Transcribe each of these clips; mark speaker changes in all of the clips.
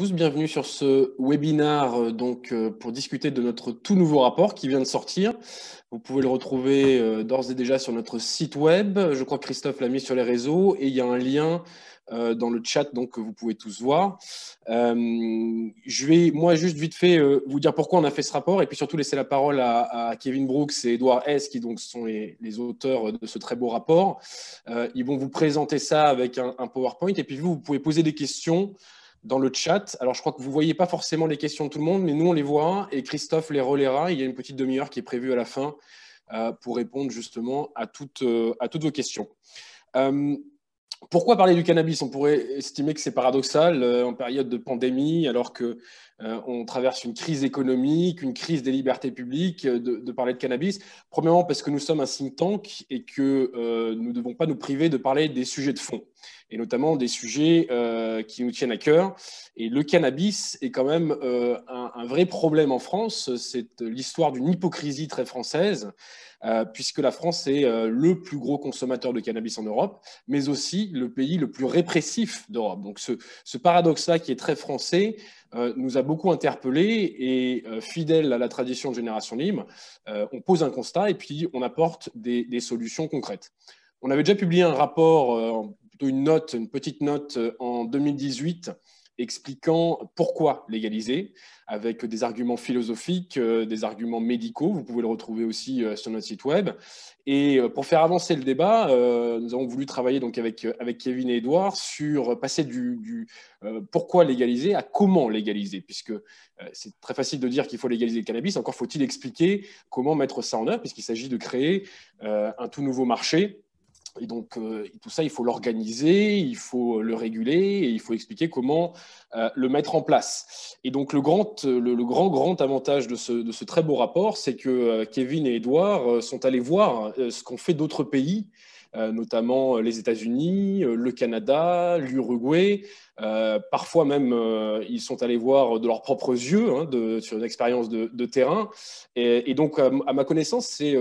Speaker 1: tous, bienvenue sur ce webinaire pour discuter de notre tout nouveau rapport qui vient de sortir. Vous pouvez le retrouver d'ores et déjà sur notre site web. Je crois que Christophe l'a mis sur les réseaux et il y a un lien dans le chat que vous pouvez tous voir. Je vais, moi, juste vite fait vous dire pourquoi on a fait ce rapport et puis surtout laisser la parole à Kevin Brooks et Edouard Hess qui donc sont les auteurs de ce très beau rapport. Ils vont vous présenter ça avec un PowerPoint et puis vous pouvez poser des questions dans le chat. Alors, je crois que vous ne voyez pas forcément les questions de tout le monde, mais nous, on les voit et Christophe les relaiera. Il y a une petite demi-heure qui est prévue à la fin pour répondre justement à toutes vos questions. Pourquoi parler du cannabis? On pourrait estimer que c'est paradoxal en période de pandémie, alors qu'on traverse une crise économique, une crise des libertés publiques, de parler de cannabis. Premièrement, parce que nous sommes un think tank et que nous ne devons pas nous priver de parler des sujets de fond, et notamment des sujets qui nous tiennent à cœur. Et le cannabis est quand même un vrai problème en France. C'est l'histoire d'une hypocrisie très française, puisque la France est le plus gros consommateur de cannabis en Europe, mais aussi le pays le plus répressif d'Europe. Donc ce paradoxe-là qui est très français nous a beaucoup interpellés et fidèle à la tradition de Génération Libre, on pose un constat et puis on apporte des solutions concrètes. On avait déjà publié un rapport, plutôt une petite note en 2018 expliquant pourquoi légaliser, avec des arguments philosophiques, des arguments médicaux. Vous pouvez le retrouver aussi sur notre site web. Et pour faire avancer le débat, nous avons voulu travailler donc avec Kevin et Edouard sur passer du pourquoi légaliser à comment légaliser, puisque c'est très facile de dire qu'il faut légaliser le cannabis, encore faut-il expliquer comment mettre ça en œuvre, puisqu'il s'agit de créer un tout nouveau marché. Et donc, tout ça, il faut l'organiser, il faut le réguler et il faut expliquer comment le mettre en place. Et donc, le grand avantage de ce très beau rapport, c'est que Kevin et Edouard sont allés voir ce qu'ont fait d'autres pays, notamment les États-Unis, le Canada, l'Uruguay. Parfois même, ils sont allés voir de leurs propres yeux, sur une expérience de terrain. Et donc, à ma connaissance, c'est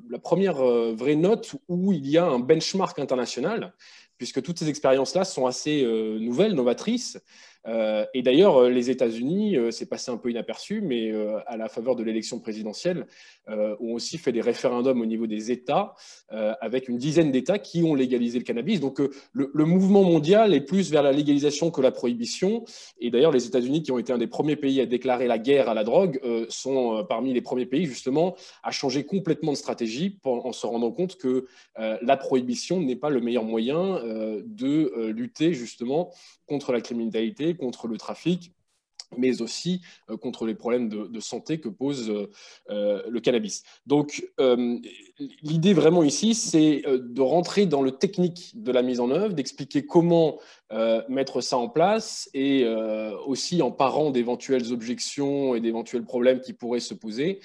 Speaker 1: la première vraie note où il y a un benchmark international, puisque toutes ces expériences-là sont assez nouvelles, novatrices. Et d'ailleurs, les États-Unis, c'est passé un peu inaperçu, mais à la faveur de l'élection présidentielle, ont aussi fait des référendums au niveau des États, avec une dizaine d'États qui ont légalisé le cannabis. Donc, le mouvement mondial est plus vers la légalisation que la prohibition. Et d'ailleurs, les États-Unis, qui ont été un des premiers pays à déclarer la guerre à la drogue, sont parmi les premiers pays, justement, à changer complètement de stratégie en se rendant compte que la prohibition n'est pas le meilleur moyen de lutter, justement, contre la criminalité, contre le trafic, mais aussi contre les problèmes de santé que pose le cannabis. Donc, l'idée vraiment ici, c'est de rentrer dans le technique de la mise en œuvre, d'expliquer comment mettre ça en place et aussi en parant d'éventuelles objections et d'éventuels problèmes qui pourraient se poser.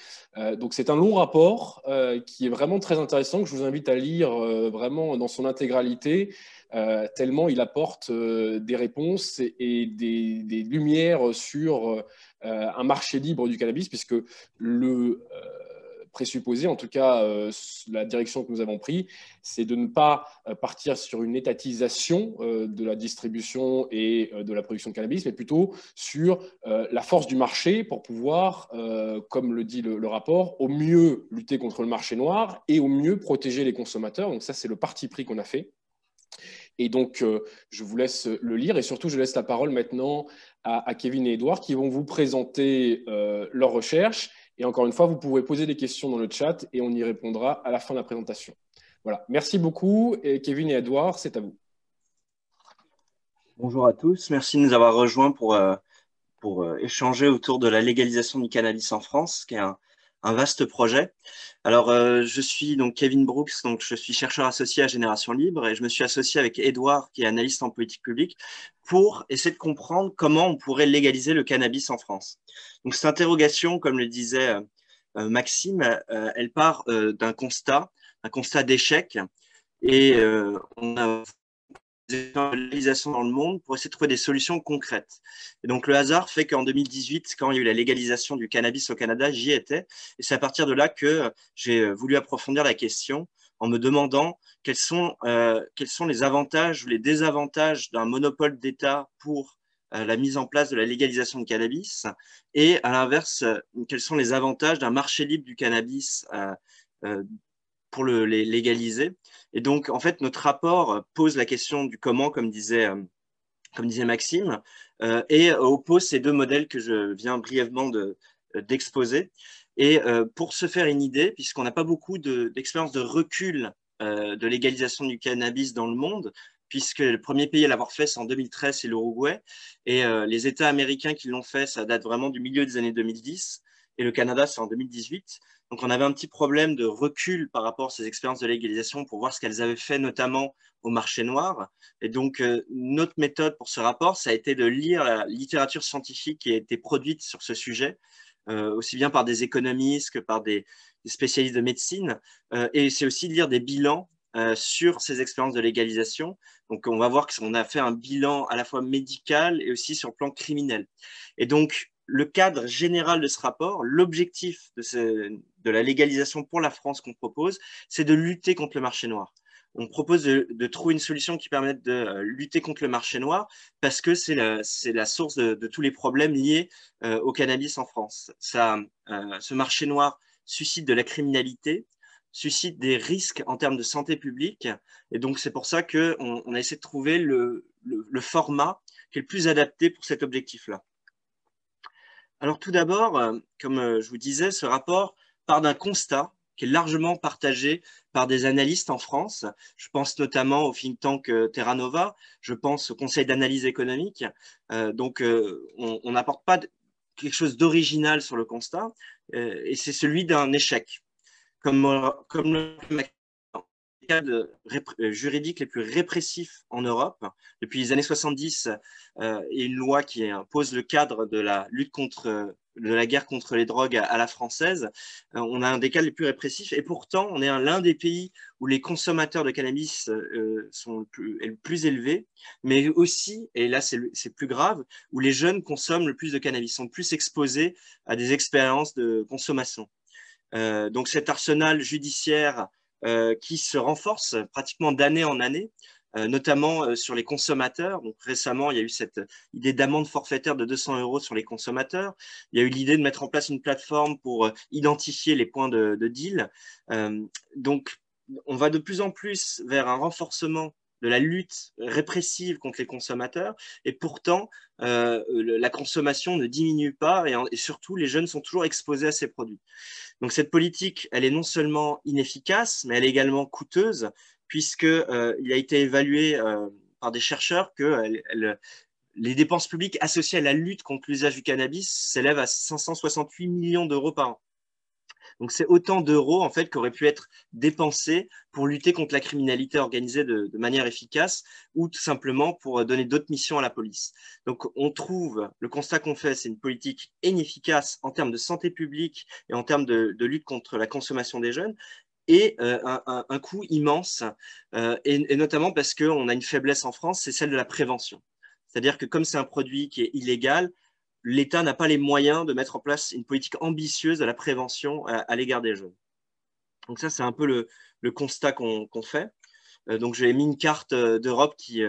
Speaker 1: Donc, c'est un long rapport qui est vraiment très intéressant, que je vous invite à lire vraiment dans son intégralité. Tellement il apporte des réponses et des lumières sur un marché libre du cannabis, puisque le présupposé, en tout cas la direction que nous avons prise, c'est de ne pas partir sur une étatisation de la distribution et de la production de cannabis, mais plutôt sur la force du marché pour pouvoir, comme le dit le rapport, au mieux lutter contre le marché noir et au mieux protéger les consommateurs. Donc ça, c'est le parti pris qu'on a fait. Et donc, je vous laisse le lire et surtout, je laisse la parole maintenant à Kevin et Edouard qui vont vous présenter leurs recherches. Et encore une fois, vous pourrez poser des questions dans le chat et on y répondra à la fin de la présentation. Voilà, merci beaucoup. Et Kevin et Edouard, c'est à vous.
Speaker 2: Bonjour à tous, merci de nous avoir rejoints pour échanger autour de la légalisation du cannabis en France, qui est un vaste projet. Alors, je suis donc Kevin Brooks, donc je suis chercheur associé à Génération Libre et je me suis associé avec Edouard, qui est analyste en politique publique, pour essayer de comprendre comment on pourrait légaliser le cannabis en France. Donc, cette interrogation, comme le disait Maxime, elle part d'un constat d'échec et on a légalisation dans le monde pour essayer de trouver des solutions concrètes. Et donc, le hasard fait qu'en 2018, quand il y a eu la légalisation du cannabis au Canada, j'y étais. Et c'est à partir de là que j'ai voulu approfondir la question en me demandant quels sont les avantages ou les désavantages d'un monopole d'État pour la mise en place de la légalisation du cannabis et à l'inverse, quels sont les avantages d'un marché libre du cannabis pour le légaliser. Et donc, en fait, notre rapport pose la question du comment, comme disait Maxime, et oppose ces deux modèles que je viens brièvement d'exposer. Et pour se faire une idée, puisqu'on n'a pas beaucoup d'expérience de recul de légalisation du cannabis dans le monde, puisque le premier pays à l'avoir fait, c'est en 2013, c'est l'Uruguay, et les États américains qui l'ont fait, ça date vraiment du milieu des années 2010, et le Canada, c'est en 2018. Donc, on avait un petit problème de recul par rapport à ces expériences de légalisation pour voir ce qu'elles avaient fait, notamment au marché noir. Et donc, notre méthode pour ce rapport, ça a été de lire la littérature scientifique qui a été produite sur ce sujet, aussi bien par des économistes que par des spécialistes de médecine. Et c'est aussi de lire des bilans sur ces expériences de légalisation. Donc, on va voir qu'on a fait un bilan à la fois médical et aussi sur le plan criminel. Et donc, le cadre général de ce rapport, l'objectif de la légalisation pour la France qu'on propose, c'est de lutter contre le marché noir. On propose de trouver une solution qui permette de lutter contre le marché noir parce que c'est la source de tous les problèmes liés au cannabis en France. Ce marché noir suscite de la criminalité, suscite des risques en termes de santé publique. Et donc, c'est pour ça qu'on a essayé de trouver le format qui est le plus adapté pour cet objectif-là. Alors tout d'abord, comme je vous disais, ce rapport part d'un constat qui est largement partagé par des analystes en France. Je pense notamment au think tank Terra Nova, je pense au Conseil d'analyse économique. Donc on n'apporte pas quelque chose d'original sur le constat, et c'est celui d'un échec. Comme le cadres juridiques les plus répressifs en Europe. Depuis les années 70, il y a une loi qui impose le cadre de la lutte de la guerre contre les drogues à la française. On a un des cadres les plus répressifs et pourtant, on est l'un des pays où les consommateurs de cannabis sont le plus élevés, mais aussi, et là c'est plus grave, où les jeunes consomment le plus de cannabis, sont plus exposés à des expériences de consommation. Donc cet arsenal judiciaire qui se renforce pratiquement d'année en année, notamment sur les consommateurs. Donc récemment, il y a eu cette idée d'amende forfaitaire de 200 € sur les consommateurs. Il y a eu l'idée de mettre en place une plateforme pour identifier les points de deal. Donc on va de plus en plus vers un renforcement de la lutte répressive contre les consommateurs, et pourtant la consommation ne diminue pas, et surtout les jeunes sont toujours exposés à ces produits. Donc cette politique, elle est non seulement inefficace, mais elle est également coûteuse, puisqu'il a été évalué par des chercheurs que les dépenses publiques associées à la lutte contre l'usage du cannabis s'élèvent à 568 millions d'euros par an. Donc c'est autant d'euros en fait qui auraient pu être dépensés pour lutter contre la criminalité organisée de manière efficace, ou tout simplement pour donner d'autres missions à la police. Donc on trouve, le constat qu'on fait, c'est une politique inefficace en termes de santé publique et en termes de lutte contre la consommation des jeunes, et un coût immense, et notamment parce qu'on a une faiblesse en France, c'est celle de la prévention. C'est-à-dire que comme c'est un produit qui est illégal, l'État n'a pas les moyens de mettre en place une politique ambitieuse de la prévention à l'égard des jeunes. Donc ça, c'est un peu le constat qu'on fait. Donc j'ai mis une carte d'Europe qui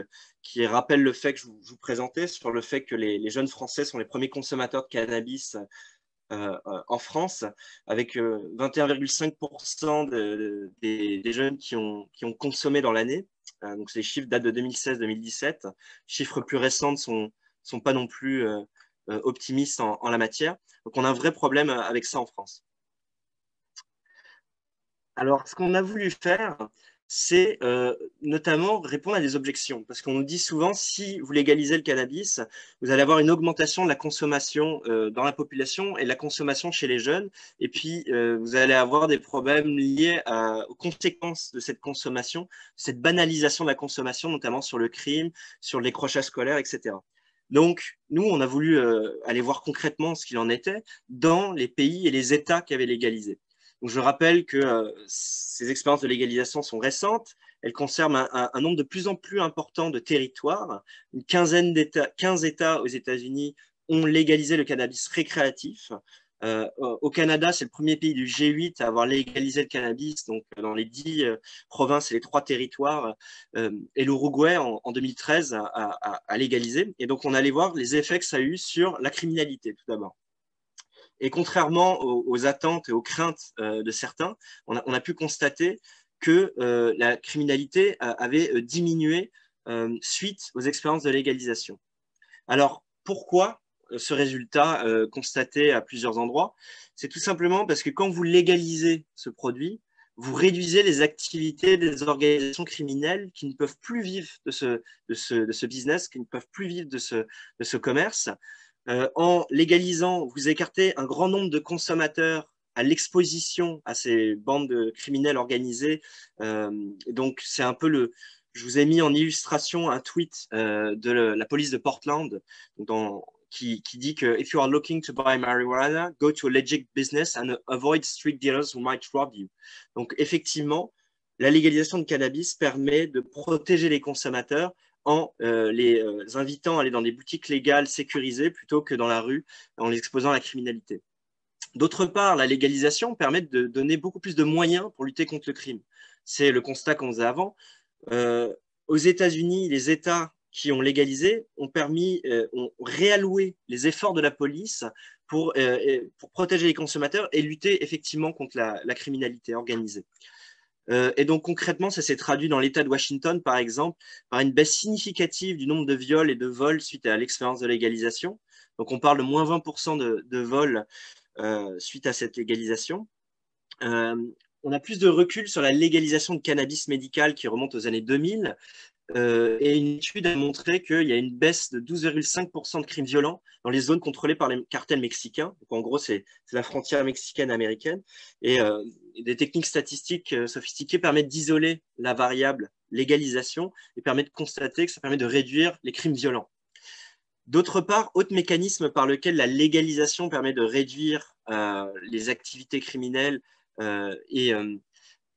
Speaker 2: rappelle le fait que je vous présentais sur le fait que les jeunes Français sont les premiers consommateurs de cannabis en France, avec 21,5% des jeunes qui ont consommé dans l'année. Donc ces chiffres datent de 2016-2017. Chiffres plus récents ne sont pas non plus optimistes en la matière. Donc on a un vrai problème avec ça en France. Alors, ce qu'on a voulu faire, c'est notamment répondre à des objections. Parce qu'on nous dit souvent, si vous légalisez le cannabis, vous allez avoir une augmentation de la consommation dans la population et de la consommation chez les jeunes. Et puis, vous allez avoir des problèmes liés aux conséquences de cette consommation, cette banalisation de la consommation, notamment sur le crime, sur le décrochage scolaire, etc. Donc, nous, on a voulu aller voir concrètement ce qu'il en était dans les pays et les États qui avaient légalisé. Donc, je rappelle que ces expériences de légalisation sont récentes. Elles concernent un nombre de plus en plus important de territoires. Une quinzaine d'États, 15 États aux États-Unis ont légalisé le cannabis récréatif. Au Canada, c'est le premier pays du G8 à avoir légalisé le cannabis, donc dans les 10 provinces et les 3 territoires, et l'Uruguay en 2013 a légalisé. Et donc, on allait voir les effets que ça a eu sur la criminalité, tout d'abord. Et contrairement aux attentes et aux craintes de certains, on a pu constater que la criminalité avait diminué suite aux expériences de légalisation. Alors, pourquoi ce résultat constaté à plusieurs endroits? C'est tout simplement parce que quand vous légalisez ce produit, vous réduisez les activités des organisations criminelles qui ne peuvent plus vivre de ce business, qui ne peuvent plus vivre de ce commerce. En légalisant, vous écartez un grand nombre de consommateurs à l'exposition à ces bandes de criminels organisés. Donc, c'est un peu le... Je vous ai mis en illustration un tweet de la police de Portland qui dit que if you are looking to buy marijuana, go to a legit business and avoid street dealers who might rob you. Donc, effectivement, la légalisation de cannabis permet de protéger les consommateurs en les invitant à aller dans des boutiques légales sécurisées plutôt que dans la rue en les exposant à la criminalité. D'autre part, la légalisation permet de donner beaucoup plus de moyens pour lutter contre le crime. C'est le constat qu'on faisait avant. Aux États-Unis, les États qui ont légalisé ont réalloué les efforts de la police pour protéger les consommateurs et lutter effectivement contre la criminalité organisée. Et donc concrètement, ça s'est traduit dans l'État de Washington, par exemple, par une baisse significative du nombre de viols et de vols suite à l'expérience de légalisation. Donc on parle de moins 20% de vols suite à cette légalisation. On a plus de recul sur la légalisation de cannabis médical qui remonte aux années 2000. Et une étude a montré qu'il y a une baisse de 12,5% de crimes violents dans les zones contrôlées par les cartels mexicains. Donc, en gros, c'est la frontière mexicaine-américaine. Et des techniques statistiques sophistiquées permettent d'isoler la variable légalisation et permettent de constater que ça permet de réduire les crimes violents. D'autre part, autre mécanisme par lequel la légalisation permet de réduire les activités criminelles et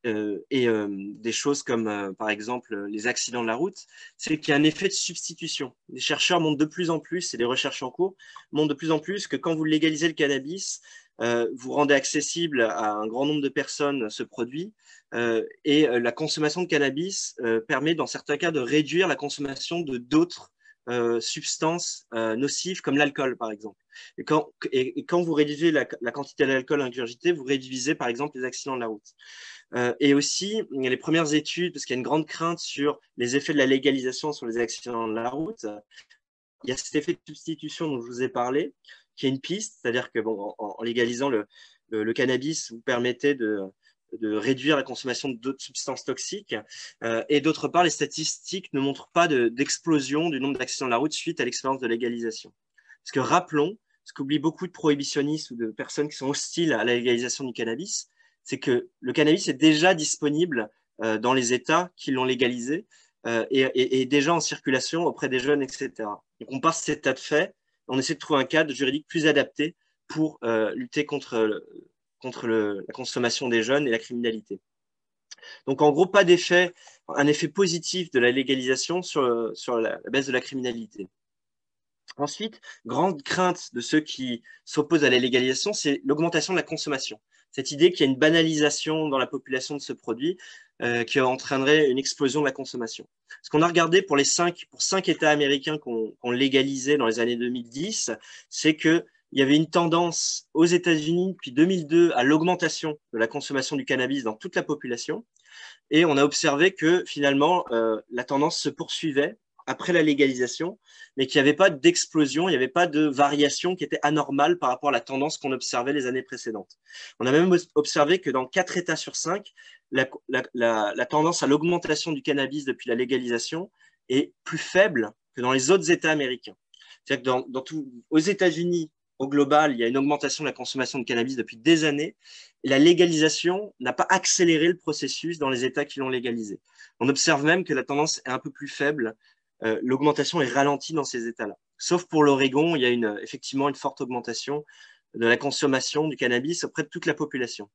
Speaker 2: des choses comme, par exemple, les accidents de la route, c'est qu'il y a un effet de substitution. Les chercheurs montrent de plus en plus, et les recherches en cours montrent de plus en plus que quand vous légalisez le cannabis, vous rendez accessible à un grand nombre de personnes ce produit, et la consommation de cannabis permet, dans certains cas, de réduire la consommation de d'autres substances nocives, comme l'alcool, par exemple. Et quand vous réduisez la quantité d'alcool ingurgité, vous réduisez, par exemple, les accidents de la route. Et aussi, il y a les premières études, parce qu'il y a une grande crainte sur les effets de la légalisation sur les accidents de la route. Il y a cet effet de substitution dont je vous ai parlé, qui est une piste, c'est-à-dire que en légalisant le cannabis, vous permettez de réduire la consommation d'autres substances toxiques. Et d'autre part, les statistiques ne montrent pas d'explosion du nombre d'accidents de la route suite à l'expérience de légalisation. Parce que rappelons, ce qu'oublient beaucoup de prohibitionnistes ou de personnes qui sont hostiles à la légalisation du cannabis, c'est que le cannabis est déjà disponible dans les États qui l'ont légalisé et déjà en circulation auprès des jeunes, etc. Donc on part de cet état de fait, on essaie de trouver un cadre juridique plus adapté pour lutter contre la consommation des jeunes et la criminalité. Donc en gros, pas d'effet, un effet positif de la légalisation sur la baisse de la criminalité. Ensuite, grande crainte de ceux qui s'opposent à la légalisation, c'est l'augmentation de la consommation. Cette idée qu'il y a une banalisation dans la population de ce produit qui entraînerait une explosion de la consommation. Ce qu'on a regardé pour 5 États américains qu'on légalisé dans les années 2010, c'est qu'il y avait une tendance aux États-Unis depuis 2002 à l'augmentation de la consommation du cannabis dans toute la population. Et on a observé que finalement, la tendance se poursuivait après la légalisation, mais qu'il n'y avait pas d'explosion, il n'y avait pas de variation qui était anormale par rapport à la tendance qu'on observait les années précédentes. On a même observé que dans 4 États sur 5, la tendance à l'augmentation du cannabis depuis la légalisation est plus faible que dans les autres États américains. C'est-à-dire que aux États-Unis, au global, il y a une augmentation de la consommation de cannabis depuis des années, et la légalisation n'a pas accéléré le processus dans les États qui l'ont légalisé. On observe même que la tendance est un peu plus faible. L'augmentation est ralentie dans ces États-là. Sauf pour l'Oregon, il y a effectivement une forte augmentation de la consommation du cannabis auprès de toute la population.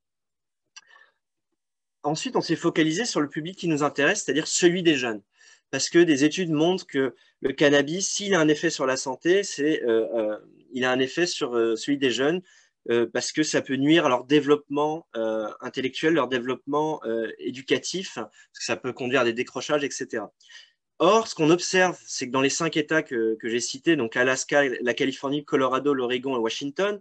Speaker 2: Ensuite, on s'est focalisé sur le public qui nous intéresse, c'est-à-dire celui des jeunes. Parce que des études montrent que le cannabis, s'il a un effet sur la santé, il a un effet sur celui des jeunes, parce que ça peut nuire à leur développement intellectuel, leur développement éducatif, parce que ça peut conduire à des décrochages, etc. Or, ce qu'on observe, c'est que dans les 5 États que j'ai cités, donc Alaska, la Californie, Colorado, l'Oregon et Washington,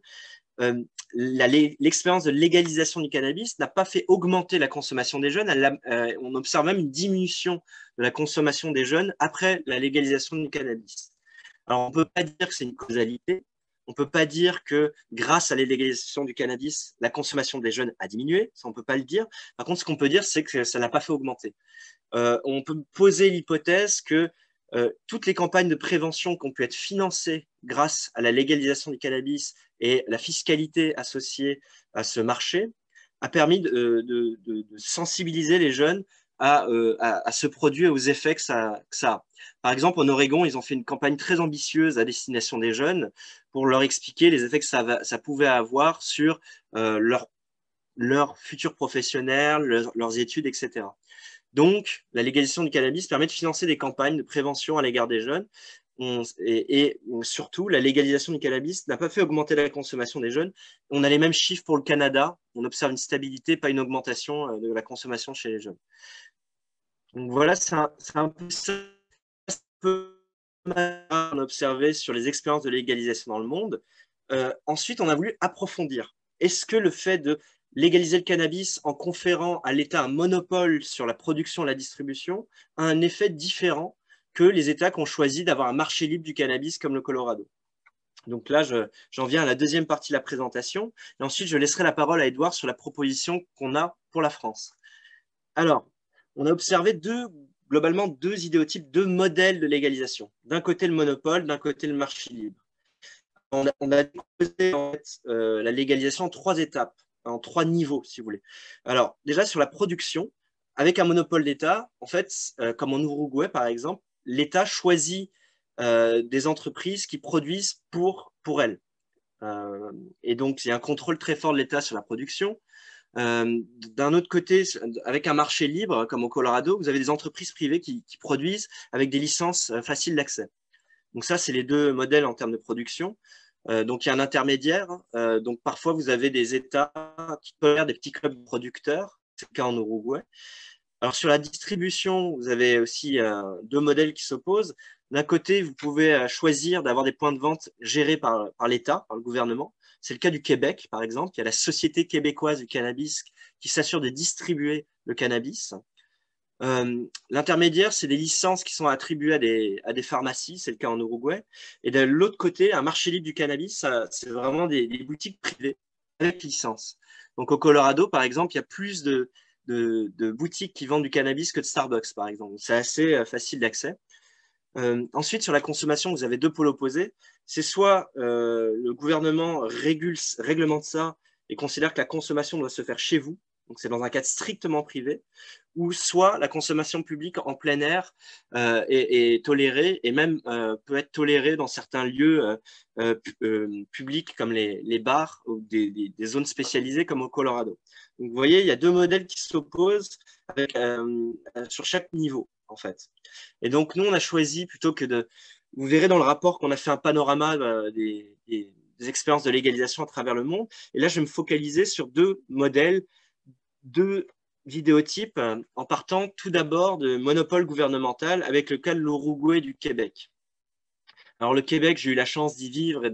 Speaker 2: l'expérience de légalisation du cannabis n'a pas fait augmenter la consommation des jeunes. On observe même une diminution de la consommation des jeunes après la légalisation du cannabis. Alors, on ne peut pas dire que c'est une causalité. On ne peut pas dire que grâce à la légalisation du cannabis, la consommation des jeunes a diminué. Ça, on ne peut pas le dire. Par contre, ce qu'on peut dire, c'est que ça n'a pas fait augmenter. On peut poser l'hypothèse que toutes les campagnes de prévention qui ont pu être financées grâce à la légalisation du cannabis et la fiscalité associée à ce marché a permis de sensibiliser les jeunes à ce produit et aux effets que ça a. Par exemple, en Oregon, ils ont fait une campagne très ambitieuse à destination des jeunes pour leur expliquer les effets que ça pouvait avoir sur leur futur professionnel, leurs études, etc. Donc, la légalisation du cannabis permet de financer des campagnes de prévention à l'égard des jeunes. Et surtout, la légalisation du cannabis n'a pas fait augmenter la consommation des jeunes. On a les mêmes chiffres pour le Canada. On observe une stabilité, pas une augmentation de la consommation chez les jeunes. Donc voilà, c'est un peu ça qu'on a observé sur les expériences de légalisation dans le monde. Ensuite, on a voulu approfondir. Est-ce que le fait de légaliser le cannabis en conférant à l'État un monopole sur la production et la distribution a un effet différent que les États qui ont choisi d'avoir un marché libre du cannabis comme le Colorado? Donc là, j'en viens à la deuxième partie de la présentation. Et ensuite, je laisserai la parole à Edouard sur la proposition qu'on a pour la France. Alors, on a observé globalement deux idéotypes, deux modèles de légalisation. D'un côté, le monopole, d'un côté, le marché libre. On a déposé en fait, la légalisation en 3 étapes, en 3 niveaux, si vous voulez. Alors, déjà, sur la production, avec un monopole d'État, en fait, comme en Uruguay, par exemple, l'État choisit des entreprises qui produisent pour elles. Et donc, il y a un contrôle très fort de l'État sur la production. D'un autre côté, avec un marché libre, comme au Colorado, vous avez des entreprises privées qui produisent avec des licences faciles d'accès. Donc ça, c'est les deux modèles en termes de production. Donc il y a un intermédiaire. Donc parfois, vous avez des États qui tolèrent des petits clubs de producteurs. C'est le cas en Uruguay. Alors sur la distribution, vous avez aussi deux modèles qui s'opposent. D'un côté, vous pouvez choisir d'avoir des points de vente gérés par l'État, par le gouvernement. C'est le cas du Québec, par exemple. Il y a la Société québécoise du cannabis qui s'assure de distribuer le cannabis. L'intermédiaire, c'est des licences qui sont attribuées à des pharmacies, c'est le cas en Uruguay. Et de l'autre côté, un marché libre du cannabis, c'est vraiment des boutiques privées avec licence. Donc au Colorado, par exemple, il y a plus de boutiques qui vendent du cannabis que de Starbucks, par exemple. C'est assez facile d'accès. Ensuite, sur la consommation, vous avez deux pôles opposés. C'est soit le gouvernement réglemente ça et considère que la consommation doit se faire chez vous, donc c'est dans un cadre strictement privé, ou soit la consommation publique en plein air est tolérée et même peut être tolérée dans certains lieux publics comme les bars ou des zones spécialisées comme au Colorado. Donc vous voyez, il y a deux modèles qui s'opposent sur chaque niveau en fait. Et donc nous, on a choisi plutôt que de... Vous verrez dans le rapport qu'on a fait un panorama des expériences de légalisation à travers le monde. Et là, je vais me focaliser sur deux modèles, deux vidéotypes, en partant tout d'abord de monopole gouvernemental avec le cas de l'Uruguay et du Québec. Alors le Québec, j'ai eu la chance d'y vivre et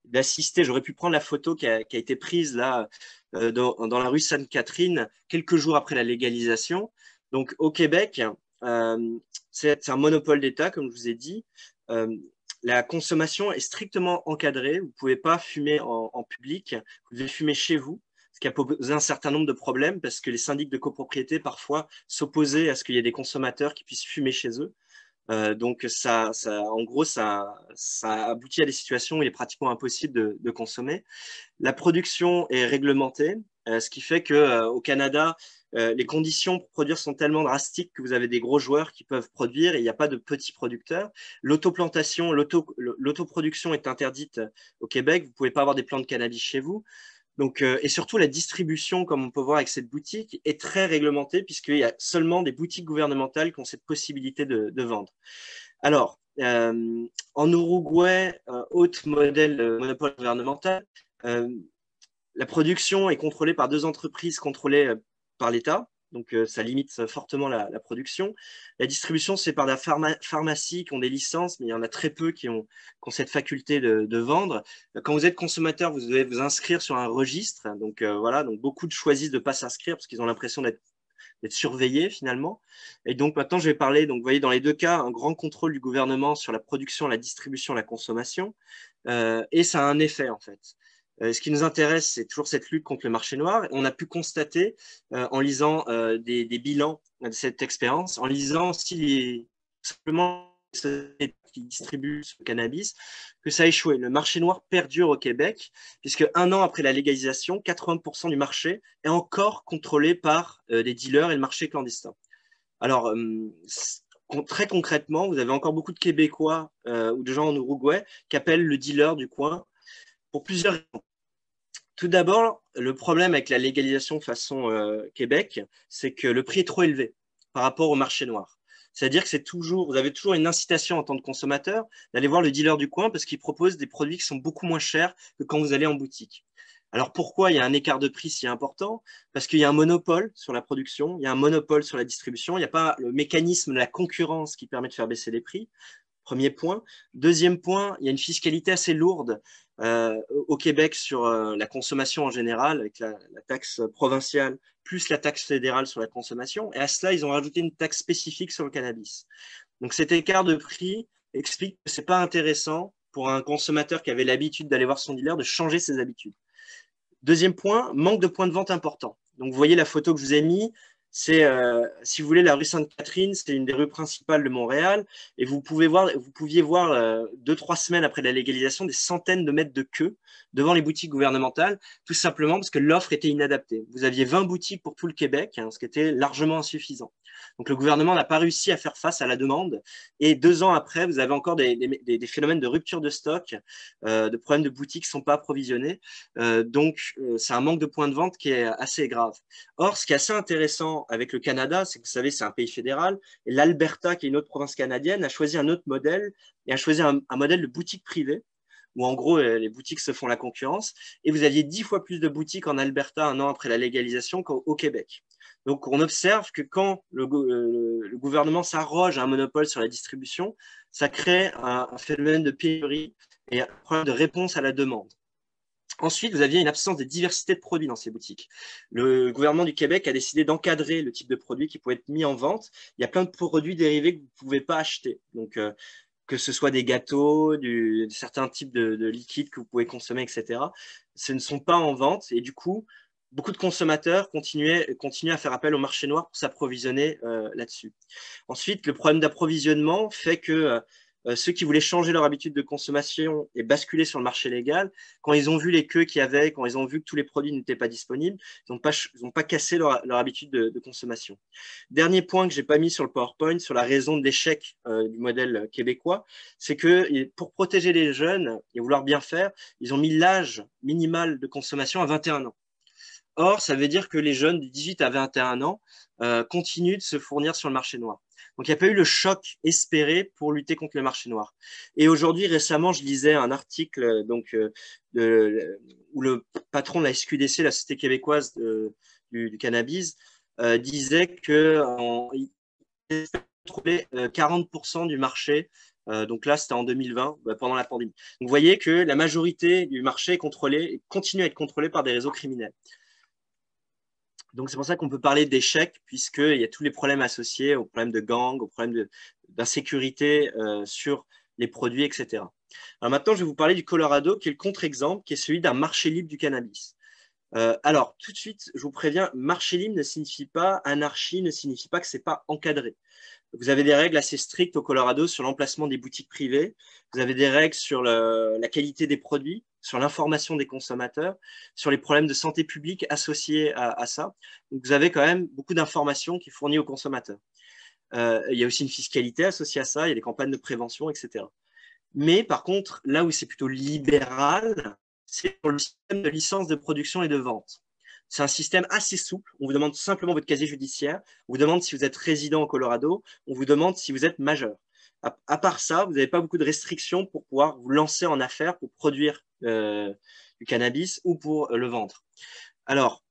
Speaker 2: d'assister. J'aurais pu prendre la photo qui a été prise là dans la rue Sainte-Catherine quelques jours après la légalisation. Donc au Québec, c'est un monopole d'État, comme je vous ai dit. La consommation est strictement encadrée. Vous ne pouvez pas fumer en public. Vous devez fumer chez vous, ce qui a posé un certain nombre de problèmes parce que les syndics de copropriété parfois s'opposaient à ce qu'il y ait des consommateurs qui puissent fumer chez eux. Donc, en gros, ça aboutit à des situations où il est pratiquement impossible de consommer. La production est réglementée, ce qui fait qu'au Canada, les conditions pour produire sont tellement drastiques que vous avez des gros joueurs qui peuvent produire et il n'y a pas de petits producteurs. L'autoplantation, l'autoproduction est interdite au Québec. Vous ne pouvez pas avoir des plants de cannabis chez vous. Donc, et surtout, la distribution, comme on peut voir avec cette boutique, est très réglementée puisqu'il y a seulement des boutiques gouvernementales qui ont cette possibilité de vendre. Alors, en Uruguay, autre modèle monopole gouvernemental, La production est contrôlée par 2 entreprises contrôlées par l'État. Donc, ça limite fortement la production. La distribution, c'est par la pharmacie qui ont des licences, mais il y en a très peu qui ont cette faculté de vendre. Quand vous êtes consommateur, vous devez vous inscrire sur un registre. Donc, voilà, donc beaucoup choisissent de ne pas s'inscrire parce qu'ils ont l'impression d'être surveillés finalement. Et donc, maintenant, je vais parler, donc, vous voyez, dans les 2 cas, un grand contrôle du gouvernement sur la production, la distribution, la consommation. Et ça a un effet, en fait. Ce qui nous intéresse, c'est toujours cette lutte contre le marché noir. On a pu constater, en lisant des bilans de cette expérience, en lisant aussi simplement les sociétés qui distribuent ce cannabis, que ça a échoué. Le marché noir perdure au Québec, puisque 1 an après la légalisation, 80% du marché est encore contrôlé par des dealers et le marché clandestin. Alors, très concrètement, vous avez encore beaucoup de Québécois ou de gens en Uruguay qui appellent le dealer du coin pour plusieurs raisons. Tout d'abord, le problème avec la légalisation façon Québec, c'est que le prix est trop élevé par rapport au marché noir. C'est-à-dire que vous avez toujours une incitation en tant que consommateur d'aller voir le dealer du coin parce qu'il propose des produits qui sont beaucoup moins chers que quand vous allez en boutique. Alors pourquoi il y a un écart de prix si important? Parce qu'il y a un monopole sur la production, il y a un monopole sur la distribution, il n'y a pas le mécanisme de la concurrence qui permet de faire baisser les prix. Premier point. Deuxième point, il y a une fiscalité assez lourde au Québec sur la consommation en général, avec la taxe provinciale plus la taxe fédérale sur la consommation. Et à cela, ils ont rajouté une taxe spécifique sur le cannabis. Donc cet écart de prix explique que ce n'est pas intéressant pour un consommateur qui avait l'habitude d'aller voir son dealer de changer ses habitudes. Deuxième point, manque de points de vente importants. Donc vous voyez la photo que je vous ai mise. C'est, si vous voulez, la rue Sainte-Catherine, c'est une des rues principales de Montréal, et vous pouviez voir 2-3 semaines après la légalisation des centaines de mètres de queue devant les boutiques gouvernementales, tout simplement parce que l'offre était inadaptée. Vous aviez 20 boutiques pour tout le Québec, ce qui était largement insuffisant. Donc le gouvernement n'a pas réussi à faire face à la demande, et 2 ans après, vous avez encore des phénomènes de rupture de stock, de problèmes de boutiques qui ne sont pas approvisionnées. Donc c'est un manque de points de vente qui est assez grave. Or, ce qui est assez intéressant avec le Canada, c'est que vous savez, c'est un pays fédéral, et l'Alberta, qui est une autre province canadienne, a choisi un autre modèle, et a choisi un modèle de boutique privée, où en gros, les boutiques se font la concurrence, et vous aviez 10 fois plus de boutiques en Alberta 1 an après la légalisation qu'au Québec. Donc, on observe que quand le gouvernement s'arroge un monopole sur la distribution, ça crée un phénomène de pénurie et un problème de réponse à la demande. Ensuite, vous aviez une absence de diversité de produits dans ces boutiques. Le gouvernement du Québec a décidé d'encadrer le type de produits qui pouvaient être mis en vente. Il y a plein de produits dérivés que vous ne pouvez pas acheter. Donc, que ce soit des gâteaux, certains types de liquides que vous pouvez consommer, etc. Ce ne sont pas en vente et du coup, beaucoup de consommateurs continuent à faire appel au marché noir pour s'approvisionner là-dessus. Ensuite, le problème d'approvisionnement fait que ceux qui voulaient changer leur habitude de consommation et basculer sur le marché légal, quand ils ont vu les queues qu'il y avait, quand ils ont vu que tous les produits n'étaient pas disponibles, ils n'ont pas cassé leur habitude de consommation. Dernier point que je n'ai pas mis sur le PowerPoint, sur la raison de l'échec du modèle québécois, c'est que pour protéger les jeunes et vouloir bien faire, ils ont mis l'âge minimal de consommation à 21 ans. Or, ça veut dire que les jeunes de 18 à 21 ans continuent de se fournir sur le marché noir. Donc, il n'y a pas eu le choc espéré pour lutter contre le marché noir. Et aujourd'hui, récemment, je lisais un article où le patron de la SQDC, la Société québécoise du cannabis, disait qu'il trouvait 40% du marché. Donc là, c'était en 2020, pendant la pandémie. Donc, vous voyez que la majorité du marché est contrôlée et continue à être contrôlée par des réseaux criminels. Donc, c'est pour ça qu'on peut parler d'échec, puisqu'il y a tous les problèmes associés aux problèmes de gang, aux problèmes d'insécurité sur les produits, etc. Alors maintenant, je vais vous parler du Colorado, qui est le contre-exemple, qui est celui d'un marché libre du cannabis. Alors, tout de suite, je vous préviens, marché libre ne signifie pas anarchie, ne signifie pas que ce n'est pas encadré. Vous avez des règles assez strictes au Colorado sur l'emplacement des boutiques privées. Vous avez des règles sur la qualité des produits, sur l'information des consommateurs, sur les problèmes de santé publique associés à ça. Donc, vous avez quand même beaucoup d'informations qui sont fournies aux consommateurs. Il y a aussi une fiscalité associée à ça, il y a des campagnes de prévention, etc. Mais par contre, là où c'est plutôt libéral, c'est sur le système de licence de production et de vente. C'est un système assez souple. On vous demande simplement votre casier judiciaire. On vous demande si vous êtes résident au Colorado. On vous demande si vous êtes majeur. À part ça, vous n'avez pas beaucoup de restrictions pour pouvoir vous lancer en affaires pour produire du cannabis ou pour le vendre. Alors,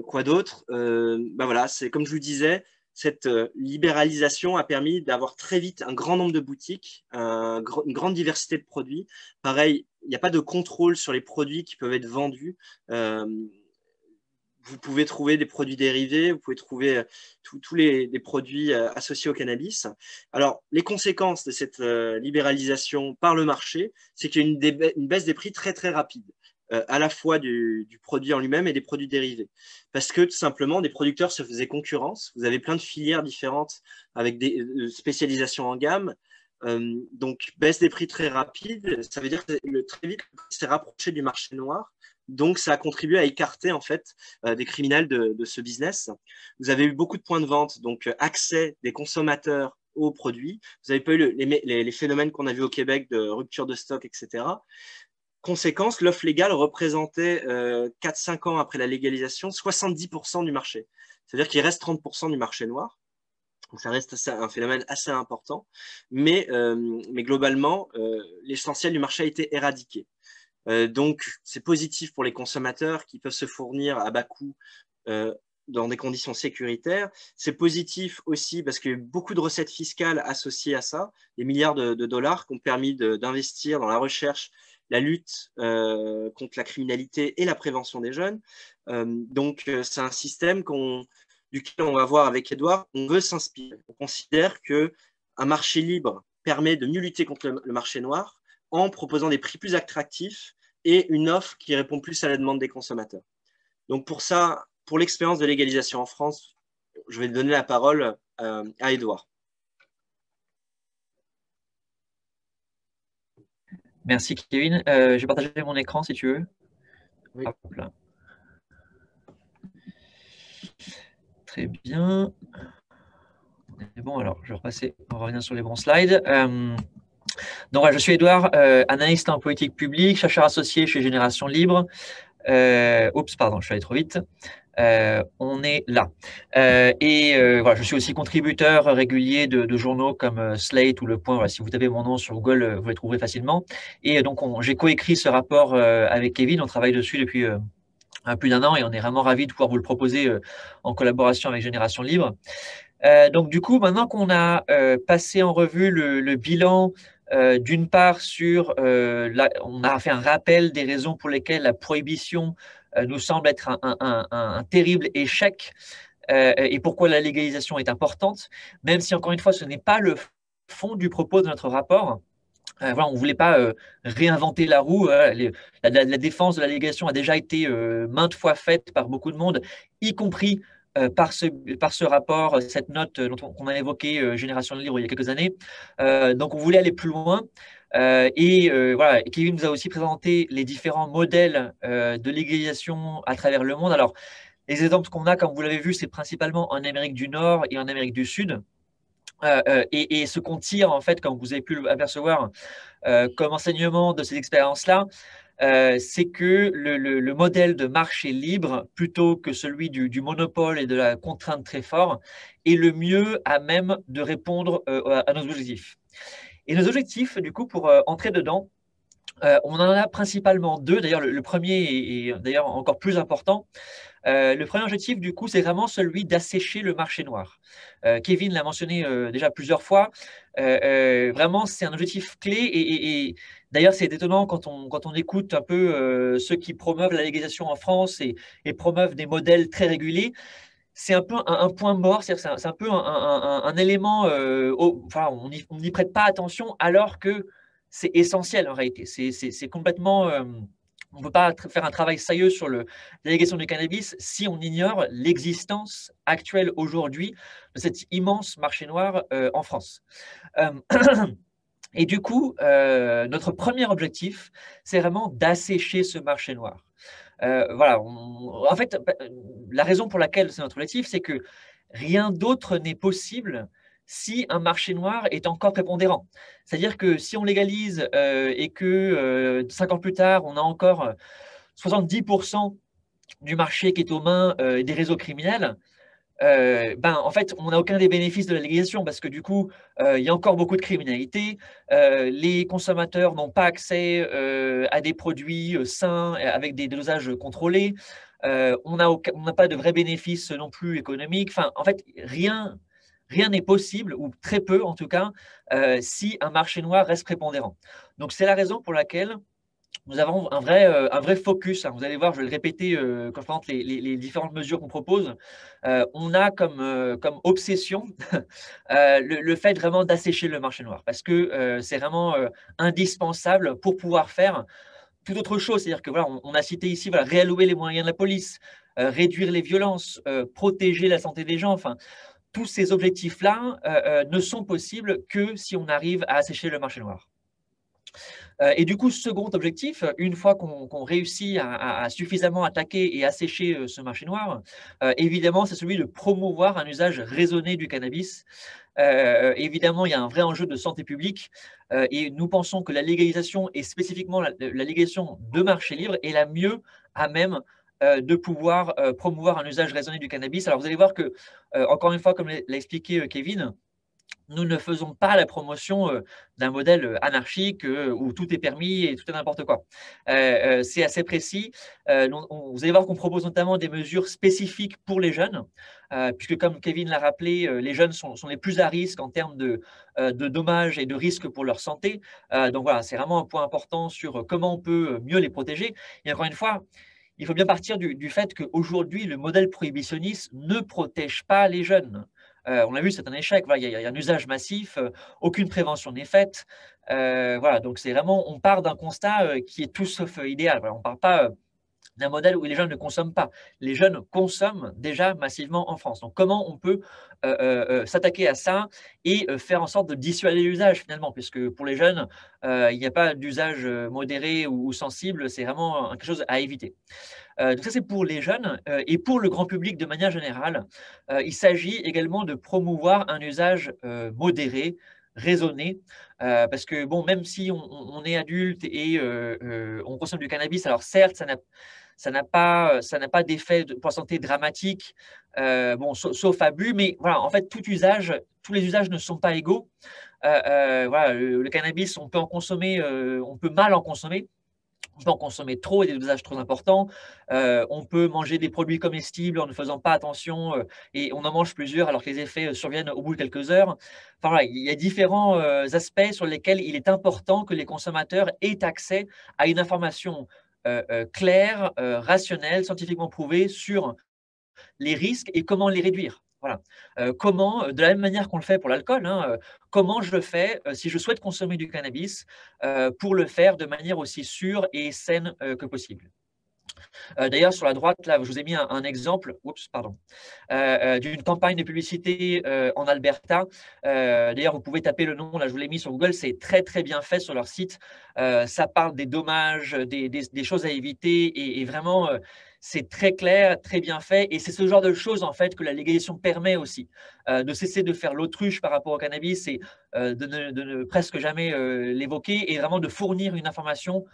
Speaker 2: quoi d'autre? Voilà, c'est comme je vous disais, cette libéralisation a permis d'avoir très vite un grand nombre de boutiques, une grande diversité de produits. Pareil, il n'y a pas de contrôle sur les produits qui peuvent être vendus. Vous pouvez trouver des produits dérivés, vous pouvez trouver tous des produits associés au cannabis. Alors, les conséquences de cette libéralisation par le marché, c'est qu'il y a une baisse des prix très, très rapide. À la fois du produit en lui-même et des produits dérivés. Parce que tout simplement, des producteurs se faisaient concurrence. Vous avez plein de filières différentes avec des spécialisations en gamme. Donc, baisse des prix très rapide, ça veut dire que très vite, c'est rapproché du marché noir. Donc, ça a contribué à écarter en fait des criminels de ce business. Vous avez eu beaucoup de points de vente, donc accès des consommateurs aux produits. Vous n'avez pas eu les phénomènes qu'on a vus au Québec de rupture de stock, etc. Conséquence, l'offre légale représentait 4-5 ans après la légalisation 70% du marché. C'est-à-dire qu'il reste 30% du marché noir. Donc ça reste un phénomène assez important. Mais globalement, l'essentiel du marché a été éradiqué. Donc, c'est positif pour les consommateurs qui peuvent se fournir à bas coût dans des conditions sécuritaires. C'est positif aussi parce qu'il y a eu beaucoup de recettes fiscales associées à ça, des milliards de dollars qui ont permis d'investir dans la recherche, la lutte contre la criminalité et la prévention des jeunes. Donc, c'est un système duquel on va voir avec Edouard, on veut s'inspirer. On considère qu'un marché libre permet de mieux lutter contre le marché noir en proposant des prix plus attractifs et une offre qui répond plus à la demande des consommateurs. Donc pour ça, pour l'expérience de légalisation en France, je vais donner la parole à Edouard.
Speaker 3: Merci Kevin. Je vais partager mon écran si tu veux.
Speaker 2: Oui.
Speaker 3: Hop là. Très bien. Bon, alors je vais repasser, on va revenir sur les bons slides. Donc, je suis Edouard, analyste en politique publique, chercheur associé chez Génération Libre. Oups, pardon, je suis allé trop vite. On est là. Voilà, je suis aussi contributeur régulier de journaux comme Slate ou Le Point. Voilà, si vous tapez mon nom sur Google, vous les trouverez facilement. Et donc, j'ai coécrit ce rapport avec Kevin. On travaille dessus depuis plus d'1 an et on est vraiment ravis de pouvoir vous le proposer en collaboration avec Génération Libre. Donc, du coup, maintenant qu'on a passé en revue le bilan, d'une part, on a fait un rappel des raisons pour lesquelles la prohibition nous semble être un terrible échec et pourquoi la légalisation est importante, même si, encore une fois, ce n'est pas le fond du propos de notre rapport. Voilà, on ne voulait pas réinventer la roue. La défense de la légalisation a déjà été maintes fois faite par beaucoup de monde, y compris par ce rapport, cette note qu'on a évoquée, Génération Libre, il y a quelques années. Donc, on voulait aller plus loin. Voilà, Kevin nous a aussi présenté les différents modèles de légalisation à travers le monde. Alors, les exemples qu'on a, comme vous l'avez vu, c'est principalement en Amérique du Nord et en Amérique du Sud. Et ce qu'on tire, en fait, comme vous avez pu l'apercevoir, comme enseignement de ces expériences-là, c'est que le modèle de marché libre, plutôt que celui du monopole et de la contrainte très fort, est le mieux à même de répondre à nos objectifs. Et nos objectifs, du coup, pour entrer dedans, on en a principalement deux. D'ailleurs, le premier est d'ailleurs encore plus important. Le premier objectif, du coup, c'est vraiment celui d'assécher le marché noir. Kevin l'a mentionné déjà plusieurs fois. Vraiment, c'est un objectif clé. Et d'ailleurs, c'est étonnant quand on écoute un peu ceux qui promeuvent la légalisation en France et promeuvent des modèles très réguliers. C'est un peu un point mort, c'est un peu un élément, enfin, on n'y prête pas attention alors que c'est essentiel en réalité. C'est complètement… on ne peut pas faire un travail sérieux sur la légalisation du cannabis si on ignore l'existence actuelle aujourd'hui de cet immense marché noir en France. Et du coup, notre premier objectif, c'est vraiment d'assécher ce marché noir. Voilà, en fait, la raison pour laquelle c'est notre objectif, c'est que rien d'autre n'est possible si un marché noir est encore prépondérant. C'est-à-dire que si on légalise et que 5 ans plus tard, on a encore 70% du marché qui est aux mains des réseaux criminels, en fait, on n'a aucun des bénéfices de la légalisation parce que du coup, il y a encore beaucoup de criminalité. Les consommateurs n'ont pas accès à des produits sains avec des dosages contrôlés. On n'a pas de vrais bénéfices non plus économiques. Enfin, en fait, rien n'est possible, ou très peu en tout cas, si un marché noir reste prépondérant. Donc, c'est la raison pour laquelle nous avons un vrai focus. Vous allez voir, je vais le répéter quand je présente les différentes mesures qu'on propose. On a comme obsession le fait vraiment d'assécher le marché noir parce que c'est vraiment indispensable pour pouvoir faire tout autre chose. C'est-à-dire que voilà, on a cité ici réallouer les moyens de la police, réduire les violences, protéger la santé des gens. Enfin, tous ces objectifs-là ne sont possibles que si on arrive à assécher le marché noir. Et du coup, second objectif, une fois qu'on réussit à suffisamment attaquer et assécher ce marché noir, évidemment, c'est celui de promouvoir un usage raisonné du cannabis. Évidemment, il y a un vrai enjeu de santé publique et nous pensons que la légalisation et spécifiquement la légalisation de marché libre est la mieux à même de pouvoir promouvoir un usage raisonné du cannabis. Alors, vous allez voir que, encore une fois, comme l'a expliqué Kevin, nous ne faisons pas la promotion d'un modèle anarchique où tout est permis et tout est n'importe quoi. C'est assez précis. Vous allez voir qu'on propose notamment des mesures spécifiques pour les jeunes, puisque comme Kevin l'a rappelé, les jeunes sont les plus à risque en termes de dommages et de risques pour leur santé. Donc voilà, c'est vraiment un point important sur comment on peut mieux les protéger. Et encore une fois, il faut bien partir du fait qu'aujourd'hui, le modèle prohibitionniste ne protège pas les jeunes. On l'a vu, c'est un échec. Voilà, il y a un usage massif, aucune prévention n'est faite. Voilà, donc c'est vraiment, on part d'un constat qui est tout sauf idéal. Voilà, on ne parle pas d'un modèle où les jeunes ne consomment pas. Les jeunes consomment déjà massivement en France. Donc, comment on peut s'attaquer à ça et faire en sorte de dissuader l'usage finalement, puisque pour les jeunes, il n'y a pas d'usage modéré ou sensible, c'est vraiment quelque chose à éviter. Donc ça, c'est pour les jeunes et pour le grand public de manière générale. Il s'agit également de promouvoir un usage modéré, raisonné, parce que bon, même si on est adulte et on consomme du cannabis, alors certes, ça n'a pas d'effet pour la santé dramatique, bon, sauf abus, mais voilà, en fait, tous les usages ne sont pas égaux. Voilà, le cannabis, on peut en consommer, on peut mal en consommer. On peut en consommer trop et des dosages trop importants. On peut manger des produits comestibles en ne faisant pas attention et on en mange plusieurs alors que les effets surviennent au bout de quelques heures. Enfin, voilà, il y a différents aspects sur lesquels il est important que les consommateurs aient accès à une information claire, rationnelle, scientifiquement prouvée sur les risques et comment les réduire. Voilà. Comment, de la même manière qu'on le fait pour l'alcool, hein, comment je le fais si je souhaite consommer du cannabis pour le faire de manière aussi sûre et saine que possible. D'ailleurs, sur la droite, là, je vous ai mis un exemple d'une campagne de publicité en Alberta. D'ailleurs, vous pouvez taper le nom, là, je vous l'ai mis sur Google, c'est très, très bien fait sur leur site. Ça parle des dommages, des choses à éviter et vraiment, c'est très clair, très bien fait. Et c'est ce genre de choses, en fait, que la légalisation permet aussi, de cesser de faire l'autruche par rapport au cannabis et de ne presque jamais l'évoquer et vraiment de fournir une information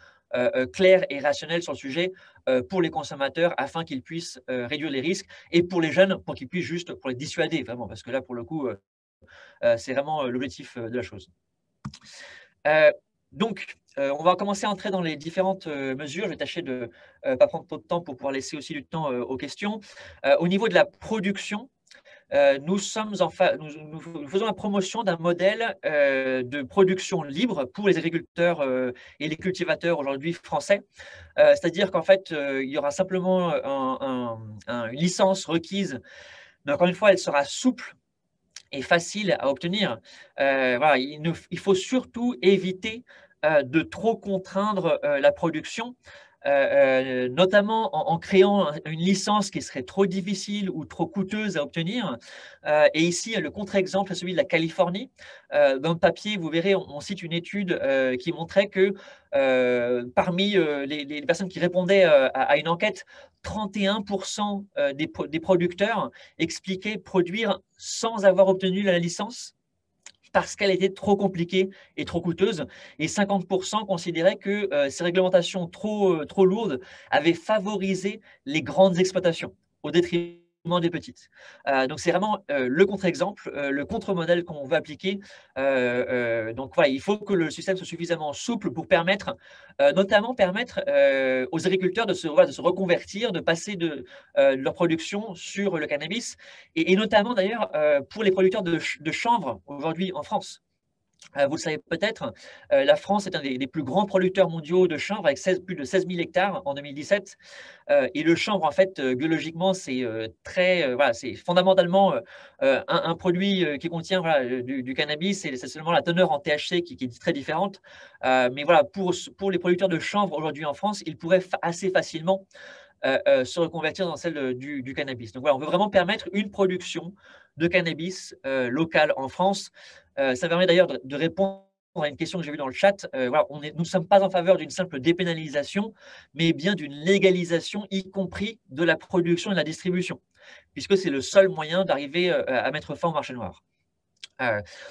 Speaker 3: claire et rationnelle sur le sujet pour les consommateurs afin qu'ils puissent réduire les risques et pour les jeunes pour qu'ils puissent juste pour les dissuader vraiment parce que là pour le coup c'est vraiment l'objectif de la chose. Donc on va commencer à entrer dans les différentes mesures. Je vais tâcher de ne pas prendre trop de temps pour pouvoir laisser aussi du temps aux questions. Au niveau de la production, nous faisons la promotion d'un modèle de production libre pour les agriculteurs et les cultivateurs aujourd'hui français. C'est-à-dire qu'en fait, il y aura simplement une licence requise, mais encore une fois, elle sera souple et facile à obtenir. Voilà, il faut surtout éviter de trop contraindre la production. Notamment en créant une licence qui serait trop difficile ou trop coûteuse à obtenir. Et ici, le contre-exemple est celui de la Californie. Dans le papier, vous verrez, on cite une étude qui montrait que parmi les personnes qui répondaient à une enquête, 31% des producteurs expliquaient produire sans avoir obtenu la licence parce qu'elle était trop compliquée et trop coûteuse. Et 50% considéraient que ces réglementations trop lourdes avaient favorisé les grandes exploitations au détriment des petites. Donc, c'est vraiment le contre-exemple, le contre-modèle qu'on veut appliquer. Donc, voilà, il faut que le système soit suffisamment souple pour permettre, notamment permettre aux agriculteurs de se reconvertir, de passer de leur production sur le cannabis, et notamment d'ailleurs pour les producteurs de chanvre aujourd'hui en France. Vous le savez peut-être, la France est un des plus grands producteurs mondiaux de chanvre avec plus de 16 000 hectares en 2017. Et le chanvre, en fait, biologiquement, c'est voilà, c'est fondamentalement un produit qui contient du cannabis, et c'est seulement la teneur en THC qui est très différente. Mais voilà, pour les producteurs de chanvre aujourd'hui en France, ils pourraient assez facilement se reconvertir dans celle du cannabis. Donc voilà, on veut vraiment permettre une production de cannabis locale en France. Ça permet d'ailleurs de répondre à une question que j'ai vue dans le chat. Voilà, nous ne sommes pas en faveur d'une simple dépénalisation, mais bien d'une légalisation, y compris de la production et de la distribution, puisque c'est le seul moyen d'arriver à mettre fin au marché noir.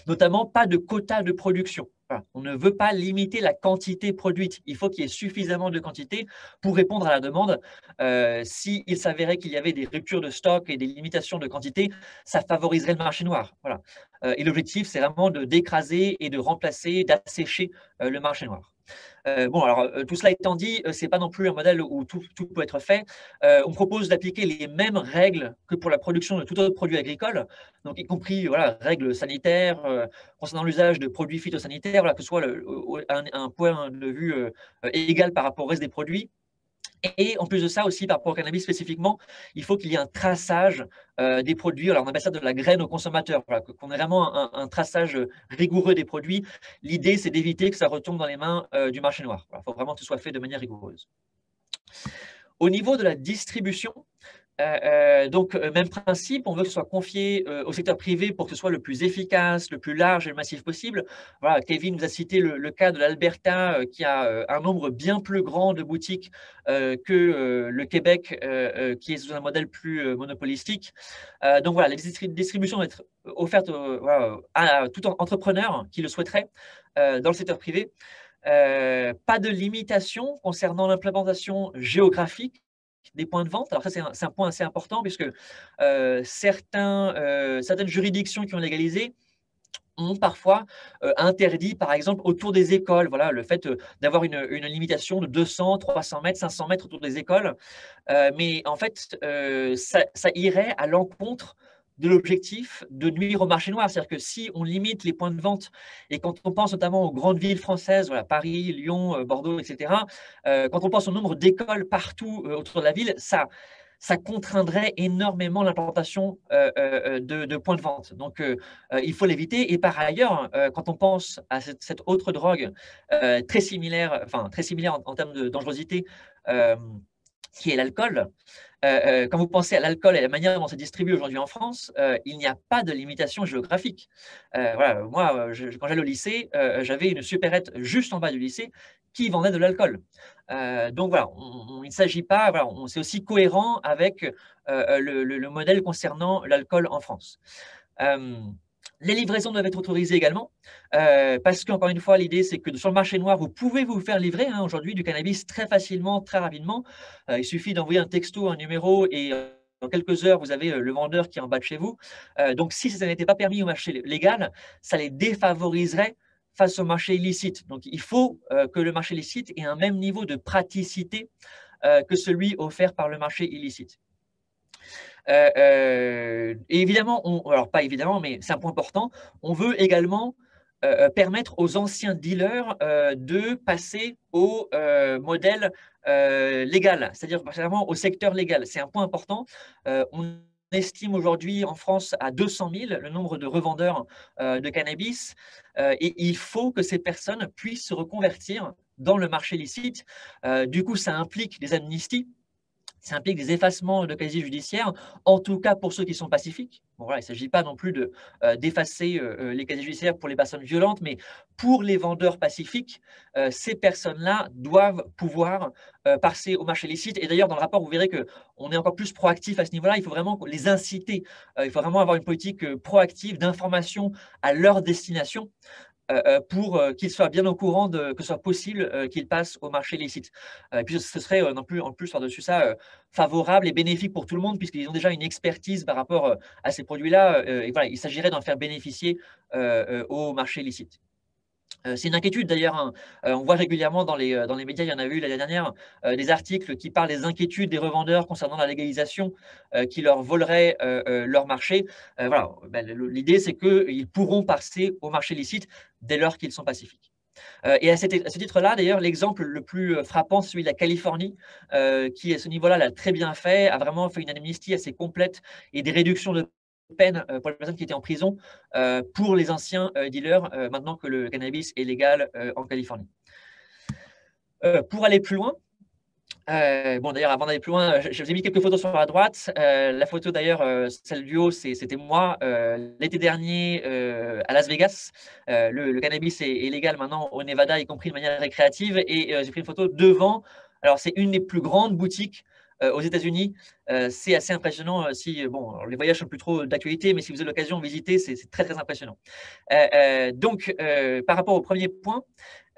Speaker 3: Notamment, pas de quota de production. Voilà. On ne veut pas limiter la quantité produite. Il faut qu'il y ait suffisamment de quantité pour répondre à la demande. S'il s'avérait qu'il y avait des ruptures de stock et des limitations de quantité, ça favoriserait le marché noir. Voilà. Et l'objectif, c'est vraiment d'écraser et de remplacer, d'assécher le marché noir. Bon, alors, tout cela étant dit, ce n'est pas non plus un modèle où tout peut être fait. On propose d'appliquer les mêmes règles que pour la production de tout autre produit agricole, donc y compris voilà, règles sanitaires concernant l'usage de produits phytosanitaires, voilà, que ce soit un point de vue égal par rapport au reste des produits. Et en plus de ça aussi, par rapport au cannabis spécifiquement, il faut qu'il y ait un traçage des produits. Alors, on appelle ça de la graine au consommateur, voilà, qu'on ait vraiment un traçage rigoureux des produits. L'idée, c'est d'éviter que ça retombe dans les mains du marché noir. Il faut vraiment que ce soit fait de manière rigoureuse. Au niveau de la distribution, donc, même principe, on veut que ce soit confié au secteur privé pour que ce soit le plus efficace, le plus large et le massif possible. Voilà, Kevin vous a cité le cas de l'Alberta qui a un nombre bien plus grand de boutiques que le Québec qui est sous un modèle plus monopolistique. Donc voilà, la distribution va être offerte voilà, à tout entrepreneur qui le souhaiterait dans le secteur privé. Pas de limitation concernant l'implémentation géographique des points de vente. Alors ça, c'est un point assez important puisque certaines juridictions qui ont légalisé ont parfois interdit, par exemple, autour des écoles, voilà, le fait d'avoir une limitation de 200, 300 mètres, 500 mètres autour des écoles. Mais en fait, ça irait à l'encontre de l'objectif de nuire au marché noir. C'est-à-dire que si on limite les points de vente, et quand on pense notamment aux grandes villes françaises, voilà, Paris, Lyon, Bordeaux, etc., quand on pense au nombre d'écoles partout autour de la ville, ça contraindrait énormément l'implantation de points de vente. Donc, il faut l'éviter. Et par ailleurs, quand on pense à cette autre drogue très similaire en termes de dangerosité, qui est l'alcool, quand vous pensez à l'alcool et la manière dont c'est distribué aujourd'hui en France, il n'y a pas de limitation géographique. Voilà, moi, quand j'allais au lycée, j'avais une supérette juste en bas du lycée qui vendait de l'alcool. Donc voilà, il ne s'agit pas, voilà, c'est aussi cohérent avec le modèle concernant l'alcool en France. Les livraisons doivent être autorisées également, parce qu'encore une fois, l'idée, c'est que sur le marché noir, vous pouvez vous faire livrer aujourd'hui du cannabis très facilement, très rapidement. Il suffit d'envoyer un texto, un numéro, et dans quelques heures, vous avez le vendeur qui est en bas de chez vous. Donc, si ça n'était pas permis au marché légal, ça les défavoriserait face au marché illicite. Donc, il faut que le marché licite ait un même niveau de praticité que celui offert par le marché illicite. Et évidemment, alors pas évidemment, mais c'est un point important, on veut également permettre aux anciens dealers de passer au modèle légal, c'est-à-dire particulièrement au secteur légal. C'est un point important. On estime aujourd'hui en France à 200 000 le nombre de revendeurs de cannabis, et il faut que ces personnes puissent se reconvertir dans le marché licite. Du coup, ça implique des amnisties. Ça implique des effacements de casiers judiciaires, en tout cas pour ceux qui sont pacifiques. Bon, voilà, il ne s'agit pas non plus d'effacer les casiers judiciaires pour les personnes violentes, mais pour les vendeurs pacifiques, ces personnes-là doivent pouvoir passer au marché licite. Et d'ailleurs, dans le rapport, vous verrez qu'on est encore plus proactif à ce niveau-là. Il faut vraiment les inciter. Il faut vraiment avoir une politique proactive d'information à leur destination. pour qu'ils soient bien au courant que ce soit possible qu'ils passent au marché licite. Et puis ce serait en plus par-dessus ça favorable et bénéfique pour tout le monde, puisqu'ils ont déjà une expertise par rapport à ces produits-là. Et voilà, il s'agirait d'en faire bénéficier au marché licite. C'est une inquiétude d'ailleurs, hein. On voit régulièrement dans les médias, il y en a eu l'année dernière, des articles qui parlent des inquiétudes des revendeurs concernant la légalisation qui leur volerait leur marché. Voilà. L'idée, c'est qu'ils pourront passer au marché licite dès lors qu'ils sont pacifiques. Et à ce titre-là, d'ailleurs, l'exemple le plus frappant, c'est celui de la Californie, qui, à ce niveau-là, l'a très bien fait, a vraiment fait une amnistie assez complète et des réductions de peine pour les personnes qui étaient en prison pour les anciens dealers, maintenant que le cannabis est légal en Californie. Pour aller plus loin, bon, d'ailleurs, avant d'aller plus loin, je vous ai mis quelques photos sur la droite. La photo, d'ailleurs, celle du haut, c'était moi l'été dernier à Las Vegas. Le cannabis est légal maintenant au Nevada, y compris de manière récréative. Et j'ai pris une photo devant. Alors, c'est une des plus grandes boutiques aux États-Unis. C'est assez impressionnant. Bon, les voyages sont plus trop d'actualité, mais si vous avez l'occasion de visiter, c'est très, très impressionnant. Donc, par rapport au premier point,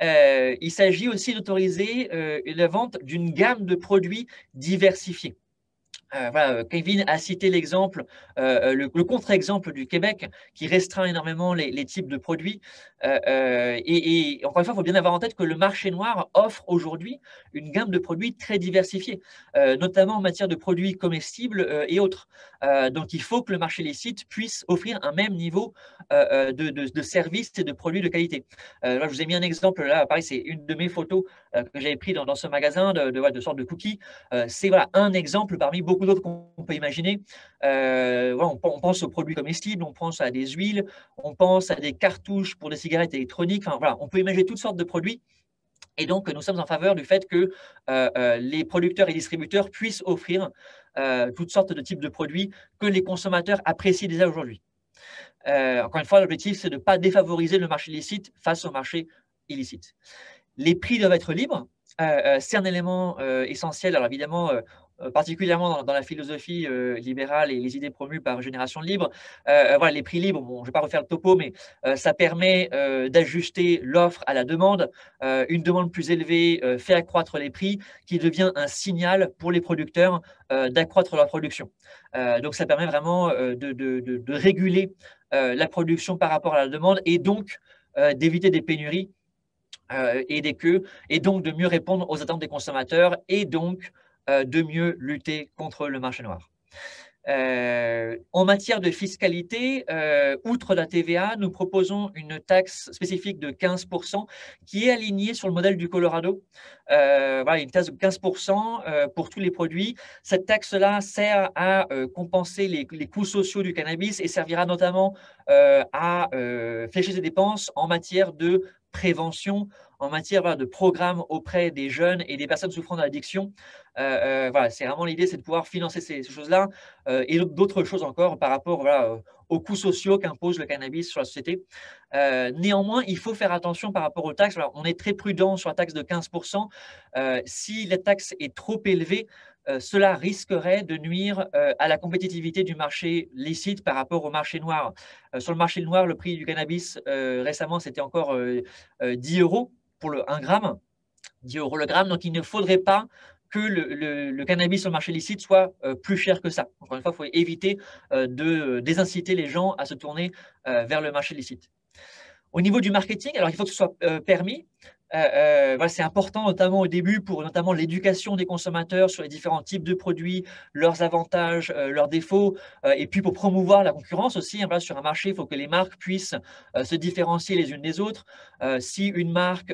Speaker 3: il s'agit aussi d'autoriser la vente d'une gamme de produits diversifiés. Voilà, Kevin a cité l'exemple, le contre-exemple du Québec qui restreint énormément les types de produits. Et encore une fois, il faut bien avoir en tête que le marché noir offre aujourd'hui une gamme de produits très diversifiée, notamment en matière de produits comestibles et autres. Donc, il faut que le marché licite puisse offrir un même niveau de services et de produits de qualité. Là, je vous ai mis un exemple, là, pareil, c'est une de mes photos que j'avais pris dans ce magasin de sorte de cookies. C'est voilà, un exemple parmi beaucoup d'autres qu'on peut imaginer. Voilà, on pense aux produits comestibles, on pense à des huiles, on pense à des cartouches pour des cigarettes électroniques. Enfin, voilà, on peut imaginer toutes sortes de produits. Et donc, nous sommes en faveur du fait que les producteurs et distributeurs puissent offrir toutes sortes de types de produits que les consommateurs apprécient déjà aujourd'hui. Encore une fois, l'objectif, c'est de ne pas défavoriser le marché licite face au marché illicite. Les prix doivent être libres. C'est un élément essentiel. Alors évidemment, particulièrement dans la philosophie libérale et les idées promues par Génération Libre. Voilà, les prix libres, bon, je ne vais pas refaire le topo, mais ça permet d'ajuster l'offre à la demande. Une demande plus élevée fait accroître les prix, qui devient un signal pour les producteurs d'accroître leur production. Donc ça permet vraiment de réguler la production par rapport à la demande et donc d'éviter des pénuries et des queues, et donc de mieux répondre aux attentes des consommateurs et donc de mieux lutter contre le marché noir. En matière de fiscalité, outre la TVA, nous proposons une taxe spécifique de 15% qui est alignée sur le modèle du Colorado. Voilà, une taxe de 15% pour tous les produits. Cette taxe-là sert à compenser les coûts sociaux du cannabis et servira notamment à flécher ses dépenses en matière de prévention, en matière de programmes auprès des jeunes et des personnes souffrant d'addiction. Voilà, c'est vraiment l'idée, c'est de pouvoir financer ces choses-là et d'autres choses encore par rapport aux coûts sociaux qu'impose le cannabis sur la société. Néanmoins, il faut faire attention par rapport aux taxes. Alors, on est très prudent sur la taxe de 15%. Si la taxe est trop élevée, cela risquerait de nuire à la compétitivité du marché licite par rapport au marché noir. Sur le marché noir, le prix du cannabis récemment, c'était encore 10 € pour 1 gramme, 10 € le gramme. Donc, il ne faudrait pas que le cannabis sur le marché licite soit plus cher que ça. Encore une fois, il faut éviter de désinciter les gens à se tourner vers le marché licite. Au niveau du marketing, alors il faut que ce soit permis. Voilà, c'est important, notamment au début, pour notamment l'éducation des consommateurs sur les différents types de produits, leurs avantages, leurs défauts, et puis pour promouvoir la concurrence aussi. Voilà, sur un marché, il faut que les marques puissent se différencier les unes des autres. Si une marque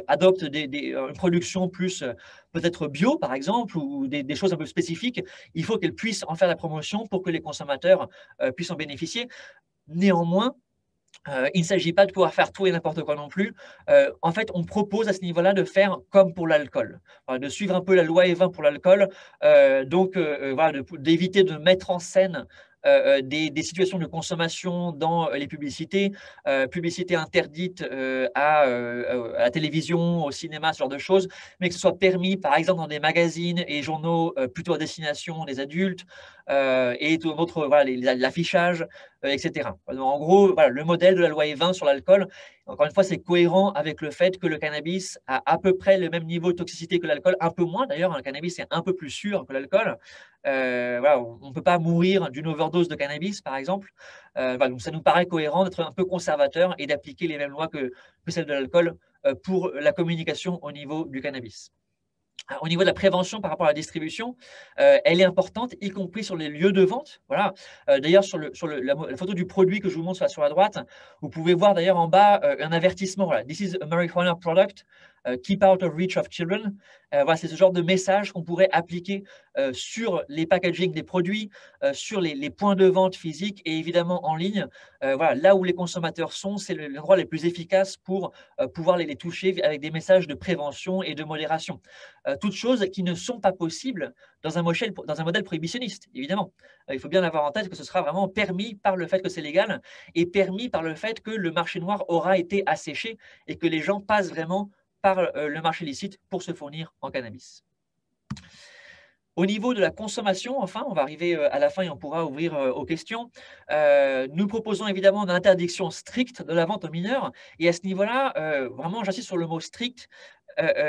Speaker 3: adopte une production plus peut-être bio, par exemple, ou des choses un peu spécifiques, il faut qu'elle puisse en faire la promotion pour que les consommateurs puissent en bénéficier. Néanmoins, il ne s'agit pas de pouvoir faire tout et n'importe quoi non plus. En fait, on propose à ce niveau-là de faire comme pour l'alcool, de suivre un peu la loi E20 pour l'alcool, voilà, d'éviter de mettre en scène des situations de consommation dans les publicités, publicités interdites à la télévision, au cinéma, ce genre de choses, mais que ce soit permis, par exemple, dans des magazines et journaux plutôt à destination des adultes, et d'autres, voilà, l'affichage, etc. Donc, en gros, voilà, le modèle de la loi E20 sur l'alcool, encore une fois, c'est cohérent avec le fait que le cannabis a à peu près le même niveau de toxicité que l'alcool, un peu moins d'ailleurs. Le cannabis est un peu plus sûr que l'alcool. Voilà, on ne peut pas mourir d'une overdose de cannabis, par exemple. Voilà, donc ça nous paraît cohérent d'être un peu conservateur et d'appliquer les mêmes lois que celles de l'alcool pour la communication au niveau du cannabis. Au niveau de la prévention par rapport à la distribution, elle est importante, y compris sur les lieux de vente. Voilà. D'ailleurs, sur la photo du produit que je vous montre sur la droite, vous pouvez voir d'ailleurs en bas un avertissement. Voilà. This is a marijuana product. Keep out of reach of children. Voilà, c'est ce genre de message qu'on pourrait appliquer sur les packaging des produits, sur les points de vente physiques et évidemment en ligne. Voilà, là où les consommateurs sont, c'est l'endroit le plus efficace pour pouvoir les toucher avec des messages de prévention et de modération. Toutes choses qui ne sont pas possibles dans un modèle prohibitionniste, évidemment. Il faut bien avoir en tête que ce sera vraiment permis par le fait que c'est légal et permis par le fait que le marché noir aura été asséché et que les gens passent vraiment par le marché licite pour se fournir en cannabis. Au niveau de la consommation, enfin, on va arriver à la fin et on pourra ouvrir aux questions. Nous proposons évidemment une interdiction stricte de la vente aux mineurs. Et à ce niveau-là, vraiment, j'insiste sur le mot strict.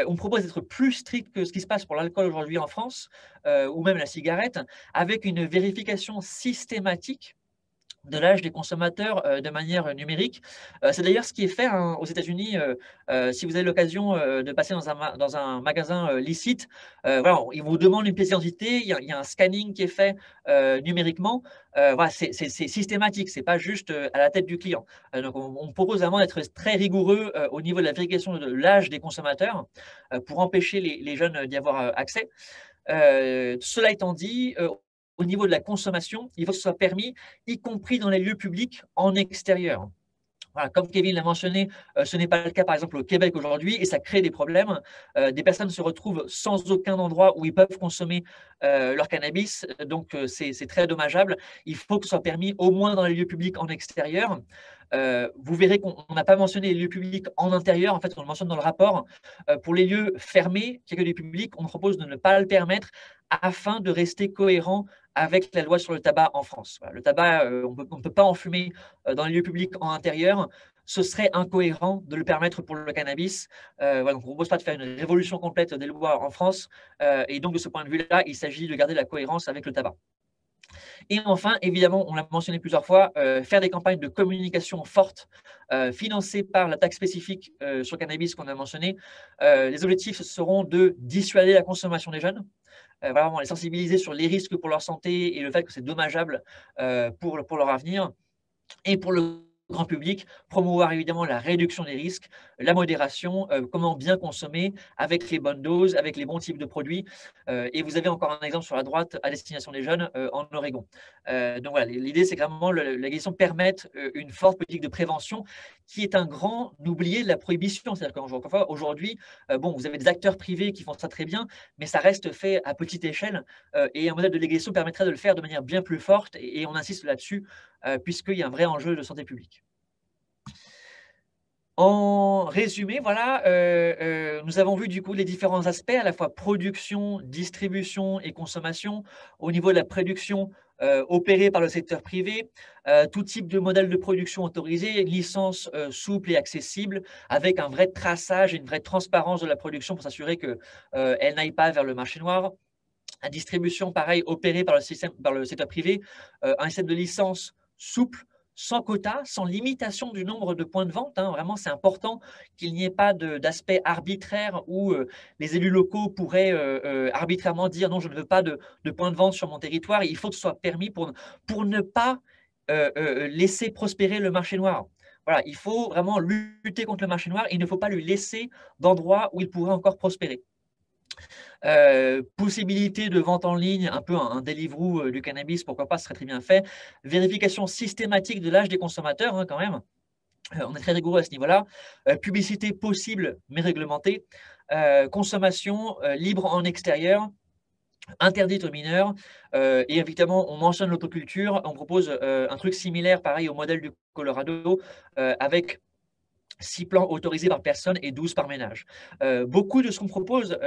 Speaker 3: On propose d'être plus strict que ce qui se passe pour l'alcool aujourd'hui en France, ou même la cigarette, avec une vérification systématique de l'âge des consommateurs de manière numérique. C'est d'ailleurs ce qui est fait aux États-Unis. Si vous avez l'occasion de passer dans un magasin licite, voilà, ils vous demandent une pièce d'identité, il y a un scanning qui est fait numériquement. Voilà, c'est systématique, c'est pas juste à la tête du client. Donc on propose vraiment d'être très rigoureux au niveau de la vérification de l'âge des consommateurs pour empêcher les jeunes d'y avoir accès. Cela étant dit, au niveau de la consommation, il faut que ce soit permis, y compris dans les lieux publics en extérieur. Voilà, comme Kevin l'a mentionné, ce n'est pas le cas par exemple au Québec aujourd'hui et ça crée des problèmes. Des personnes se retrouvent sans aucun endroit où ils peuvent consommer leur cannabis, donc c'est très dommageable. Il faut que ce soit permis au moins dans les lieux publics en extérieur. Vous verrez qu'on n'a pas mentionné les lieux publics en intérieur, en fait on le mentionne dans le rapport. Pour les lieux fermés, qui accueillent du public, on propose de ne pas le permettre afin de rester cohérent avec la loi sur le tabac en France. Voilà, le tabac, on ne peut pas en fumer dans les lieux publics en intérieur. Ce serait incohérent de le permettre pour le cannabis. Voilà, donc on ne propose pas de faire une révolution complète des lois en France. Et donc, de ce point de vue-là, il s'agit de garder la cohérence avec le tabac. Et enfin, évidemment, on l'a mentionné plusieurs fois, faire des campagnes de communication fortes financées par la taxe spécifique sur le cannabis qu'on a mentionné. Les objectifs seront de dissuader la consommation des jeunes, vraiment les sensibiliser sur les risques pour leur santé et le fait que c'est dommageable pour leur avenir. Et pour le grand public, promouvoir évidemment la réduction des risques, la modération, comment bien consommer avec les bonnes doses, avec les bons types de produits. Et vous avez encore un exemple sur la droite à destination des jeunes en Oregon. Donc voilà, l'idée c'est que vraiment la législation permette une forte politique de prévention qui est un grand oublié de la prohibition. C'est-à-dire qu'aujourd'hui, bon, vous avez des acteurs privés qui font ça très bien, mais ça reste fait à petite échelle. Et un modèle de législation permettrait de le faire de manière bien plus forte. Et on insiste là-dessus, puisqu'il y a un vrai enjeu de santé publique. En résumé, voilà, nous avons vu du coup les différents aspects, à la fois production, distribution et consommation. Au niveau de la production, opérée par le secteur privé, tout type de modèle de production autorisé, licence souple et accessible, avec un vrai traçage et une vraie transparence de la production pour s'assurer qu'elle n'aille pas vers le marché noir. La distribution, pareil, opérée par le secteur privé, un système de licence souple, sans quota, sans limitation du nombre de points de vente. Vraiment, c'est important qu'il n'y ait pas d'aspect arbitraire où les élus locaux pourraient arbitrairement dire non, je ne veux pas de points de vente sur mon territoire. Il faut que ce soit permis pour ne pas laisser prospérer le marché noir. Voilà, il faut vraiment lutter contre le marché noir. Il ne faut pas lui laisser d'endroits où il pourrait encore prospérer. Possibilité de vente en ligne, un peu un Deliveroo du cannabis, pourquoi pas, ce serait très bien fait. Vérification systématique de l'âge des consommateurs, quand même. On est très rigoureux à ce niveau-là. Publicité possible, mais réglementée. Consommation libre en extérieur, interdite aux mineurs. Et évidemment, on mentionne l'autoculture. On propose un truc similaire, pareil, au modèle du Colorado, avec 6 plants autorisés par personne et 12 par ménage. Beaucoup de ce qu'on propose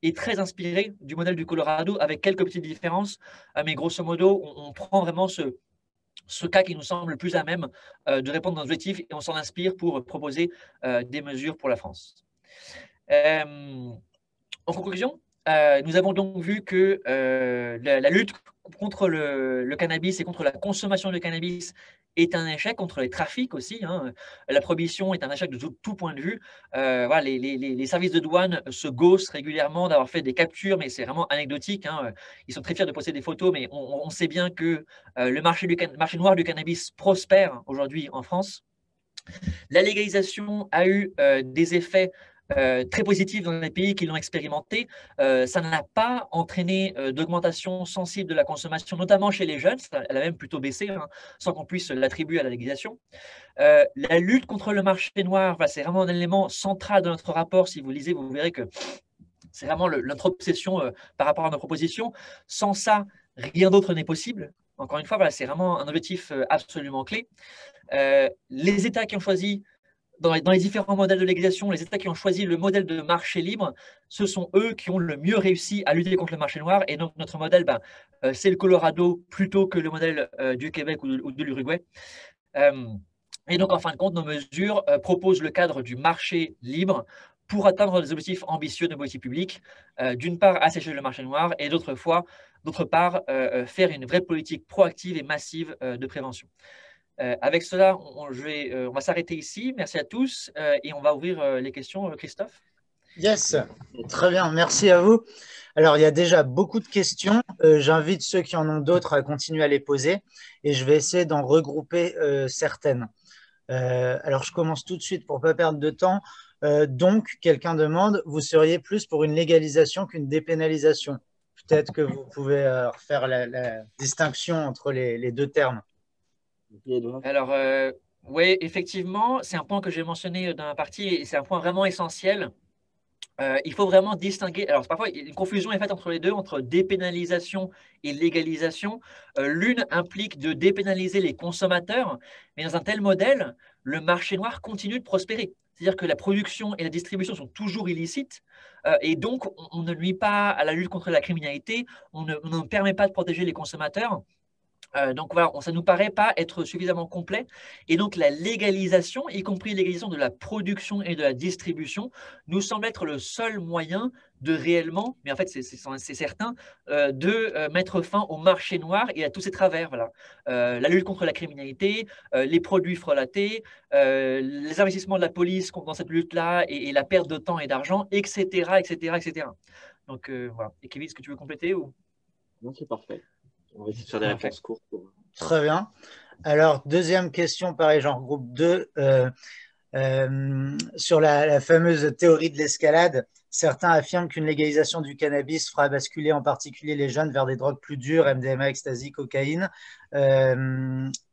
Speaker 3: est très inspiré du modèle du Colorado avec quelques petites différences, mais grosso modo, on prend vraiment ce cas qui nous semble le plus à même de répondre à nos objectifs et on s'en inspire pour proposer des mesures pour la France. En conclusion, nous avons donc vu que la lutte contre le cannabis et contre la consommation de cannabis est un échec, contre les trafics aussi. Hein. La prohibition est un échec de tout point de vue. Voilà, les services de douane se gaussent régulièrement d'avoir fait des captures, mais c'est vraiment anecdotique. Hein. Ils sont très fiers de poster des photos, mais on sait bien que le marché noir du cannabis prospère aujourd'hui en France. La légalisation a eu des effets très positifs dans les pays qui l'ont expérimenté. Ça n'a pas entraîné d'augmentation sensible de la consommation, notamment chez les jeunes. Elle a même plutôt baissé, hein, sans qu'on puisse l'attribuer à la légalisation. La lutte contre le marché noir, c'est vraiment un élément central de notre rapport. Si vous lisez, vous verrez que c'est vraiment notre obsession par rapport à nos propositions. Sans ça, rien d'autre n'est possible. Encore une fois, voilà, c'est vraiment un objectif absolument clé. Les États qui ont choisi, dans les différents modèles de légalisation, les États qui ont choisi le modèle de marché libre, ce sont eux qui ont le mieux réussi à lutter contre le marché noir. Et donc, notre modèle, c'est le Colorado plutôt que le modèle du Québec ou de l'Uruguay. Et donc, en fin de compte, nos mesures proposent le cadre du marché libre pour atteindre des objectifs ambitieux de politique publique. D'une part, assécher le marché noir et d'autre part, faire une vraie politique proactive et massive de prévention. Avec cela, on va s'arrêter ici. Merci à tous et on va ouvrir les questions. Christophe?
Speaker 4: Yes, très bien, merci à vous. Alors, il y a déjà beaucoup de questions. J'invite ceux qui en ont d'autres à continuer à les poser et je vais essayer d'en regrouper certaines. Alors, je commence tout de suite pour ne pas perdre de temps. Donc, quelqu'un demande, vous seriez plus pour une légalisation qu'une dépénalisation? Peut-être que vous pouvez faire la distinction entre les deux termes.
Speaker 3: Alors, oui, effectivement, c'est un point que j'ai mentionné dans la partie et c'est un point vraiment essentiel. Il faut vraiment distinguer. Alors, parfois, une confusion est faite entre les deux, entre dépénalisation et légalisation. L'une implique de dépénaliser les consommateurs, mais dans un tel modèle, le marché noir continue de prospérer. C'est-à-dire que la production et la distribution sont toujours illicites et donc on ne nuit pas à la lutte contre la criminalité, on ne permet pas de protéger les consommateurs. Donc voilà, ça ne nous paraît pas être suffisamment complet. Et donc la légalisation, y compris la légalisation de la production et de la distribution, nous semble être le seul moyen de réellement, mais en fait c'est certain, de mettre fin au marché noir et à tous ses travers. Voilà. La lutte contre la criminalité, les produits frelatés, les investissements de la police dans cette lutte-là et la perte de temps et d'argent, etc., etc., etc. Donc voilà. Et Kevin, est-ce que tu veux compléter ou...
Speaker 2: Non, c'est parfait. On va essayer de faire des réponses courtes.
Speaker 4: Très bien. Alors, deuxième question, pareil, genre groupe 2. Sur la fameuse théorie de l'escalade, certains affirment qu'une légalisation du cannabis fera basculer en particulier les jeunes vers des drogues plus dures, MDMA, ecstasy, cocaïne.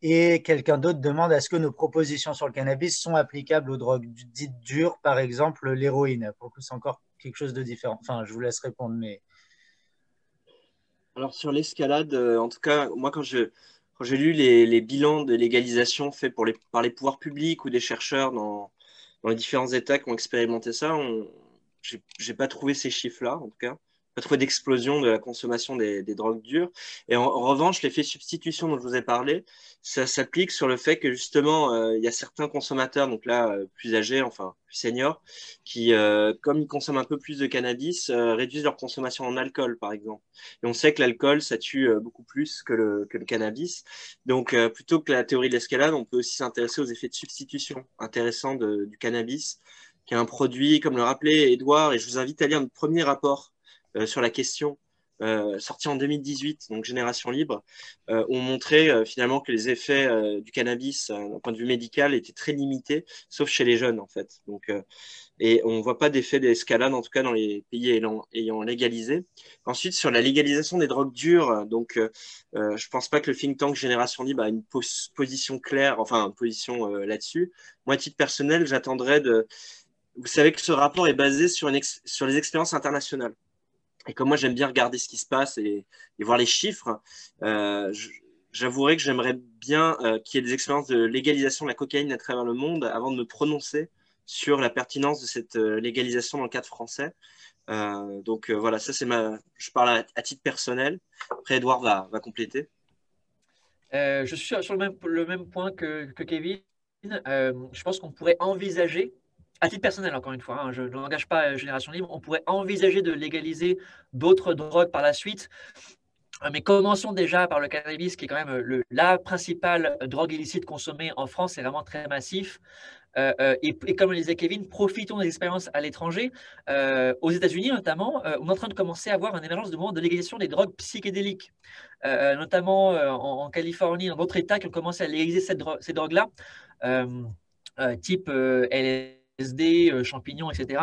Speaker 4: Et quelqu'un d'autre demande est-ce que nos propositions sur le cannabis sont applicables aux drogues dites dures, par exemple l'héroïne? Pour le coup, c'est encore quelque chose de différent. Enfin, je vous laisse répondre, mais...
Speaker 2: Alors sur l'escalade, en tout cas, moi quand j'ai lu les bilans de légalisation faits par les pouvoirs publics ou des chercheurs dans les différents États qui ont expérimenté ça, j'ai pas trouvé ces chiffres-là, en tout cas. Pas trouvé d'explosion de la consommation des drogues dures. Et en revanche, l'effet substitution dont je vous ai parlé, ça s'applique sur le fait que justement, il y a certains consommateurs, donc là, plus âgés, enfin plus seniors, qui, comme ils consomment un peu plus de cannabis, réduisent leur consommation en alcool, par exemple. Et on sait que l'alcool, ça tue beaucoup plus que le cannabis. Donc, plutôt que la théorie de l'escalade, on peut aussi s'intéresser aux effets de substitution intéressants du cannabis, qui est un produit, comme le rappelait Edouard, et je vous invite à lire notre premier rapport sur la question, sorti en 2018, donc Génération Libre, ont montré finalement que les effets du cannabis d'un point de vue médical étaient très limités, sauf chez les jeunes en fait. Donc, et on ne voit pas d'effet d'escalade, en tout cas dans les pays ayant légalisé. Ensuite, sur la légalisation des drogues dures, donc je ne pense pas que le think tank Génération Libre a une position claire, enfin une position là-dessus. Moi, à titre personnel, j'attendrais de... Vous savez que ce rapport est basé sur les expériences internationales. Et comme moi, j'aime bien regarder ce qui se passe et voir les chiffres, j'avouerais que j'aimerais bien qu'il y ait des expériences de légalisation de la cocaïne à travers le monde avant de me prononcer sur la pertinence de cette légalisation dans le cadre français. Voilà, ça je parle à titre personnel. Après, Edouard va compléter.
Speaker 3: Je suis sur le même point que Kevin. Je pense qu'on pourrait envisager, à titre personnel encore une fois, hein, je n'engage pas Génération Libre, on pourrait envisager de légaliser d'autres drogues par la suite. Mais commençons déjà par le cannabis, qui est quand même la principale drogue illicite consommée en France, c'est vraiment très massif. Et comme le disait Kevin, profitons des expériences à l'étranger. Aux États-Unis notamment, on est en train de commencer à avoir une émergence de mouvement de légalisation des drogues psychédéliques, notamment en Californie, dans d'autres États qui ont commencé à légaliser ces drogues-là, type LSD, champignons, etc.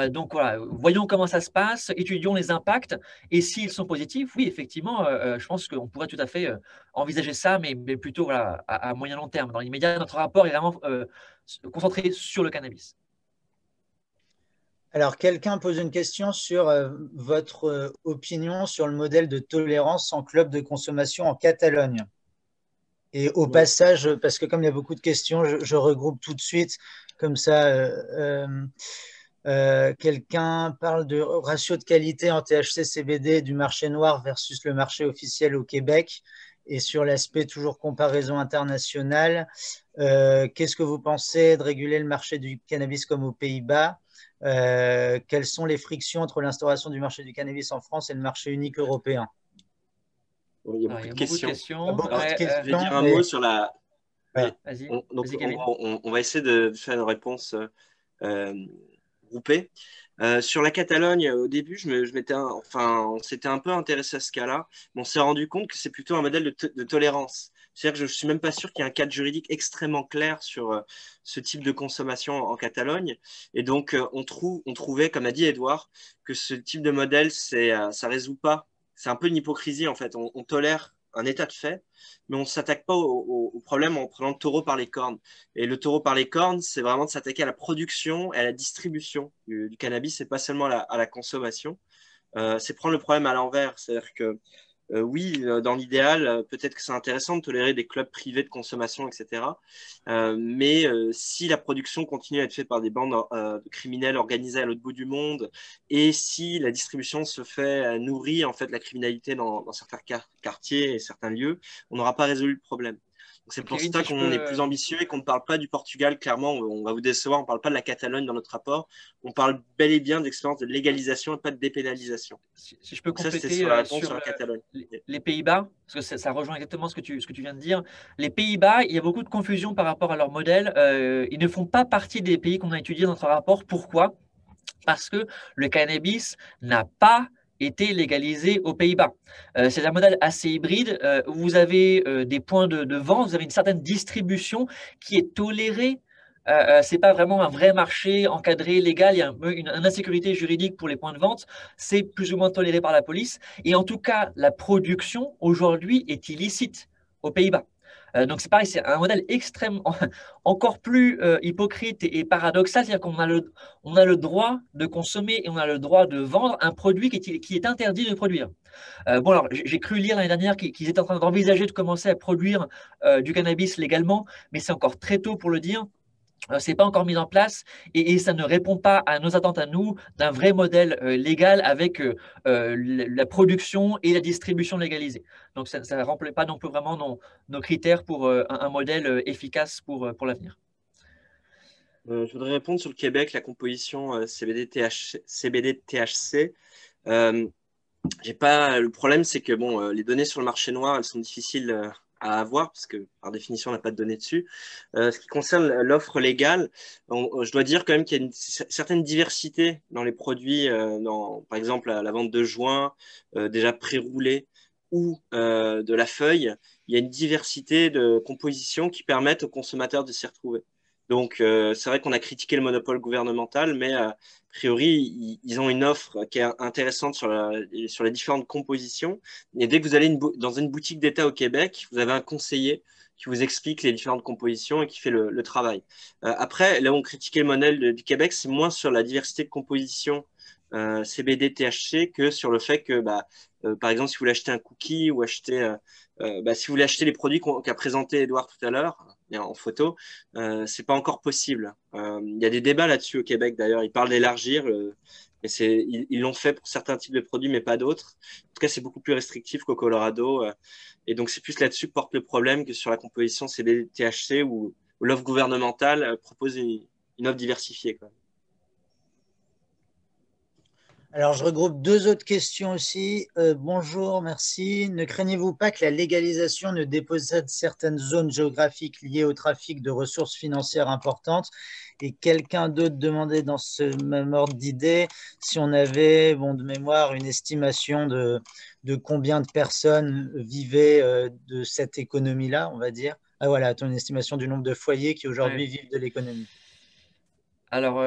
Speaker 3: Donc voilà, voyons comment ça se passe, étudions les impacts, et s'ils sont positifs, oui, effectivement, je pense qu'on pourrait tout à fait envisager ça, mais plutôt voilà, à moyen long terme. Dans l'immédiat, notre rapport est vraiment concentré sur le cannabis.
Speaker 4: Alors, quelqu'un pose une question sur votre opinion sur le modèle de tolérance en club de consommation en Catalogne. Et au passage, parce que comme il y a beaucoup de questions, je regroupe tout de suite, comme ça, quelqu'un parle de ratio de qualité en THC-CBD du marché noir versus le marché officiel au Québec, et sur l'aspect toujours comparaison internationale. Qu'est-ce que vous pensez de réguler le marché du cannabis comme aux Pays-Bas? Quelles sont les frictions entre l'instauration du marché du cannabis en France et le marché unique européen?
Speaker 2: Il y a beaucoup de questions.
Speaker 3: Je
Speaker 2: vais dire un mot sur la…
Speaker 3: Vas-y,
Speaker 2: on va essayer de faire une réponse groupée. Sur la Catalogne, au début, on s'était un peu intéressé à ce cas-là, mais on s'est rendu compte que c'est plutôt un modèle de tolérance. C'est-à-dire que je ne suis même pas sûr qu'il y ait un cadre juridique extrêmement clair sur ce type de consommation en Catalogne. Et donc, on trouvait, comme a dit Edouard, que ce type de modèle, ça résout pas. C'est un peu une hypocrisie, en fait. On tolère un état de fait, mais on ne s'attaque pas au problème en prenant le taureau par les cornes. Et le taureau par les cornes, c'est vraiment de s'attaquer à la production et à la distribution du cannabis, et pas seulement à la consommation. C'est prendre le problème à l'envers. C'est-à-dire que oui, dans l'idéal, peut-être que c'est intéressant de tolérer des clubs privés de consommation, etc. Mais si la production continue à être faite par des bandes de criminels organisés à l'autre bout du monde, et si la distribution se fait nourrir en fait la criminalité dans certains quartiers et certains lieux, on n'aura pas résolu le problème. C'est pour ça qu'on est plus ambitieux et qu'on ne parle pas du Portugal. Clairement, on va vous décevoir, on ne parle pas de la Catalogne dans notre rapport. On parle bel et bien d'expérience de légalisation et pas de dépénalisation.
Speaker 3: Si je peux compléter
Speaker 2: sur la réponse sur la Catalogne.
Speaker 3: Les Pays-Bas, parce que ça rejoint exactement ce que tu viens de dire. Les Pays-Bas, il y a beaucoup de confusion par rapport à leur modèle. Ils ne font pas partie des pays qu'on a étudiés dans notre rapport. Pourquoi? Parce que le cannabis n'a pas été légalisé aux Pays-Bas. C'est un modèle assez hybride où vous avez des points de vente, vous avez une certaine distribution qui est tolérée. Ce n'est pas vraiment un vrai marché encadré, légal, il y a une insécurité juridique pour les points de vente, c'est plus ou moins toléré par la police. Et en tout cas, la production aujourd'hui est illicite aux Pays-Bas. Donc c'est pareil, c'est un modèle extrêmement, encore plus hypocrite et paradoxal, c'est-à-dire qu'on a le droit de consommer et on a le droit de vendre un produit qui est interdit de produire. Bon alors, j'ai cru lire l'année dernière qu'ils étaient en train d'envisager de commencer à produire du cannabis légalement, mais c'est encore très tôt pour le dire. Ce n'est pas encore mis en place et ça ne répond pas à nos attentes à nous d'un vrai modèle légal avec la production et la distribution légalisée. Donc, ça ne remplit pas non plus vraiment nos critères pour un modèle efficace pour l'avenir.
Speaker 2: Je voudrais répondre sur le Québec, la composition CBD-THC. Le problème, c'est que bon, les données sur le marché noir, elles sont difficiles à avoir parce que par définition, on n'a pas de données dessus. Ce qui concerne l'offre légale, je dois dire quand même qu'il y a une certaine diversité dans les produits, par exemple la vente de joints déjà pré-roulés ou de la feuille. Il y a une diversité de compositions qui permettent aux consommateurs de s'y retrouver. Donc, c'est vrai qu'on a critiqué le monopole gouvernemental, mais a priori, ils ont une offre qui est intéressante sur les différentes compositions. Et dès que vous allez dans une boutique d'État au Québec, vous avez un conseiller qui vous explique les différentes compositions et qui fait le travail. Après, là où on critiquait le modèle du Québec, c'est moins sur la diversité de composition CBD, THC que sur le fait que, par exemple, si vous voulez acheter un cookie ou si vous voulez acheter les produits qu'a présenté Edouard tout à l'heure, en photo, c'est pas encore possible. Il y a des débats là-dessus au Québec d'ailleurs. Ils parlent d'élargir, mais ils l'ont fait pour certains types de produits, mais pas d'autres. En tout cas, c'est beaucoup plus restrictif qu'au Colorado. Et donc, c'est plus là-dessus que porte le problème que sur la composition CBD-THC où l'offre gouvernementale propose une offre diversifiée, quoi.
Speaker 4: Alors, je regroupe deux autres questions aussi. Bonjour, merci. Ne craignez-vous pas que la légalisation ne dépossède certaines zones géographiques liées au trafic de ressources financières importantes? Et quelqu'un d'autre demandait dans ce même ordre d'idée si on avait, bon, de mémoire, une estimation de combien de personnes vivaient de cette économie-là, on va dire. Ah voilà, ton estimation du nombre de foyers qui aujourd'hui vivent de l'économie.
Speaker 3: Alors,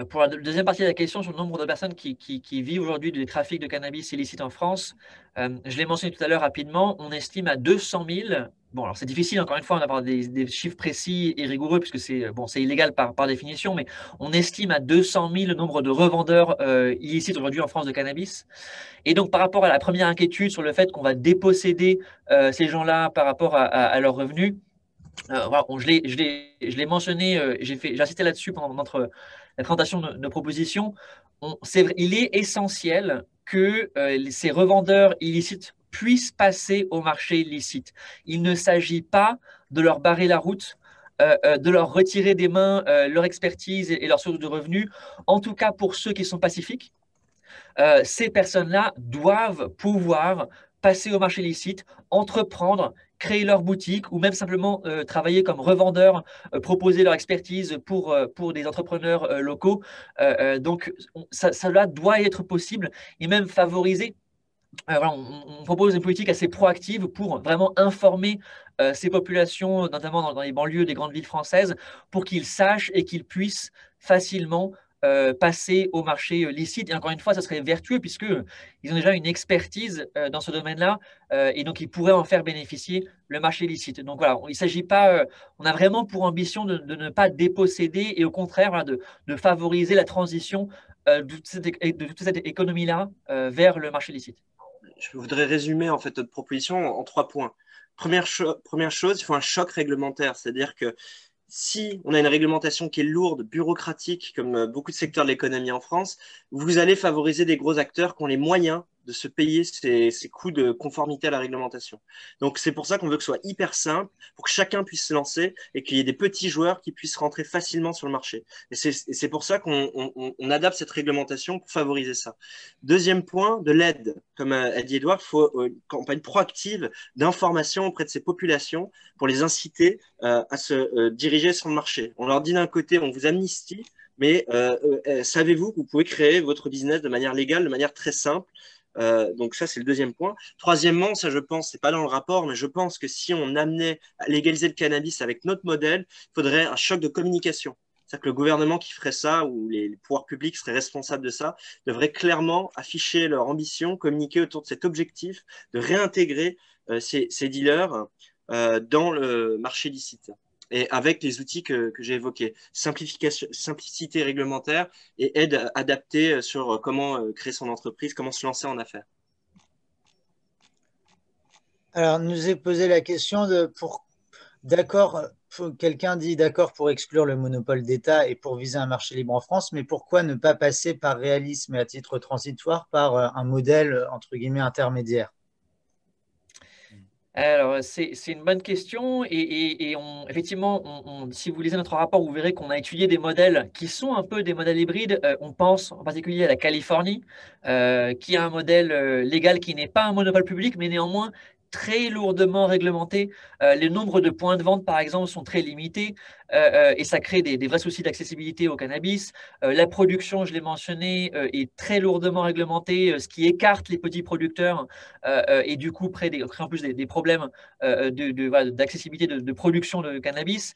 Speaker 3: pour la deuxième partie de la question sur le nombre de personnes qui vivent aujourd'hui du trafic de cannabis illicite en France, je l'ai mentionné tout à l'heure rapidement, on estime à 200 000. Bon, alors c'est difficile encore une fois d'avoir des chiffres précis et rigoureux puisque c'est illégal par définition, mais on estime à 200 000 le nombre de revendeurs illicites aujourd'hui en France de cannabis. Et donc par rapport à la première inquiétude sur le fait qu'on va déposséder ces gens-là par rapport à leurs revenus, voilà, je l'ai mentionné, j'ai insisté là-dessus pendant la présentation de nos propositions. Il est essentiel que ces revendeurs illicites puissent passer au marché illicite. Il ne s'agit pas de leur barrer la route, de leur retirer des mains leur expertise et leur source de revenus. En tout cas, pour ceux qui sont pacifiques, ces personnes-là doivent pouvoir passer au marché illicite, entreprendre, créer leur boutique ou même simplement travailler comme revendeurs, proposer leur expertise pour des entrepreneurs locaux. Donc, cela doit être possible et même favoriser. Voilà, on propose une politique assez proactive pour vraiment informer ces populations, notamment dans les banlieues des grandes villes françaises, pour qu'ils sachent et qu'ils puissent facilement passer au marché licite. Et encore une fois, ça serait vertueux puisqu'ils ont déjà une expertise dans ce domaine-là et donc ils pourraient en faire bénéficier le marché licite. Donc voilà, il s'agit pas, on a vraiment pour ambition de ne pas déposséder et au contraire voilà, de favoriser la transition de toute cette économie-là vers le marché licite.
Speaker 2: Je voudrais résumer en fait notre proposition en 3 points. Première chose, il faut un choc réglementaire, c'est-à-dire que si on a une réglementation qui est lourde, bureaucratique, comme beaucoup de secteurs de l'économie en France, vous allez favoriser des gros acteurs qui ont les moyens de se payer ces coûts de conformité à la réglementation. Donc, c'est pour ça qu'on veut que ce soit hyper simple, pour que chacun puisse se lancer et qu'il y ait des petits joueurs qui puissent rentrer facilement sur le marché. Et c'est pour ça qu'on adapte cette réglementation pour favoriser ça. Deuxième point, de l'aide. Comme a dit Edouard, il faut une campagne proactive d'information auprès de ces populations pour les inciter à se diriger sur le marché. On leur dit d'un côté, on vous amnistie, mais savez-vous que vous pouvez créer votre business de manière légale, de manière très simple. Donc ça, c'est le deuxième point. Troisièmement, ça je pense, c'est pas dans le rapport, mais je pense que si on amenait à légaliser le cannabis avec notre modèle, il faudrait un choc de communication. C'est-à-dire que le gouvernement qui ferait ça, ou les pouvoirs publics seraient responsables de ça, devraient clairement afficher leur ambition, communiquer autour de cet objectif de réintégrer ces dealers dans le marché licite. Et avec les outils que j'ai évoqués, simplicité réglementaire et aide adaptée sur comment créer son entreprise, comment se lancer en affaires.
Speaker 4: Alors, nous est posé la question quelqu'un dit d'accord pour exclure le monopole d'État et pour viser un marché libre en France, mais pourquoi ne pas passer par réalisme et à titre transitoire par un modèle entre guillemets intermédiaire?
Speaker 3: Alors, c'est une bonne question et effectivement, si vous lisez notre rapport, vous verrez qu'on a étudié des modèles qui sont un peu des modèles hybrides. On pense en particulier à la Californie, qui a un modèle légal qui n'est pas un monopole public, mais néanmoins très lourdement réglementé. Les nombres de points de vente, par exemple, sont très limités et ça crée des vrais soucis d'accessibilité au cannabis. La production, je l'ai mentionné, est très lourdement réglementée, ce qui écarte les petits producteurs et du coup crée en plus des problèmes d'accessibilité de production de cannabis.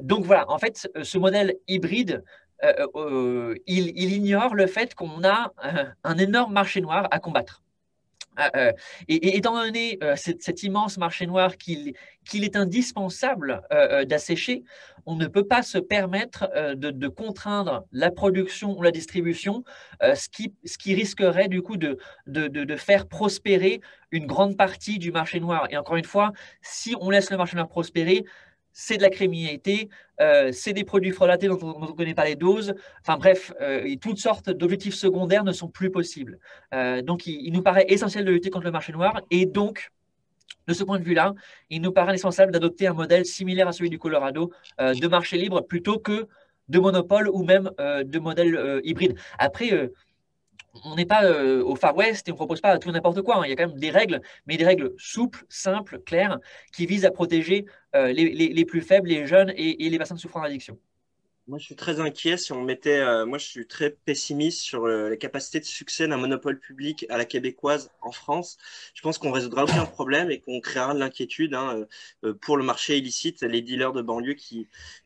Speaker 3: Donc voilà, en fait, ce modèle hybride, il ignore le fait qu'on a un énorme marché noir à combattre. Et étant donné cet immense marché noir qu'il est indispensable d'assécher, on ne peut pas se permettre de contraindre la production ou la distribution, ce qui risquerait du coup de faire prospérer une grande partie du marché noir. Et encore une fois, si on laisse le marché noir prospérer, c'est de la criminalité, c'est des produits frelatés dont on ne connaît pas les doses. Enfin bref, et toutes sortes d'objectifs secondaires ne sont plus possibles. Donc, il nous paraît essentiel de lutter contre le marché noir. Et donc, de ce point de vue-là, il nous paraît indispensable d'adopter un modèle similaire à celui du Colorado de marché libre plutôt que de monopole ou même de modèle hybride. Après, on n'est pas au Far West et on ne propose pas tout n'importe quoi, hein. Il y a quand même des règles, mais des règles souples, simples, claires, qui visent à protéger les plus faibles, les jeunes et les personnes souffrant d'addiction.
Speaker 2: Moi, je suis très inquiet si on mettait. Moi, je suis très pessimiste sur les capacités de succès d'un monopole public à la québécoise en France. Je pense qu'on résoudra aucun problème et qu'on créera de l'inquiétude, hein, pour le marché illicite, les dealers de banlieue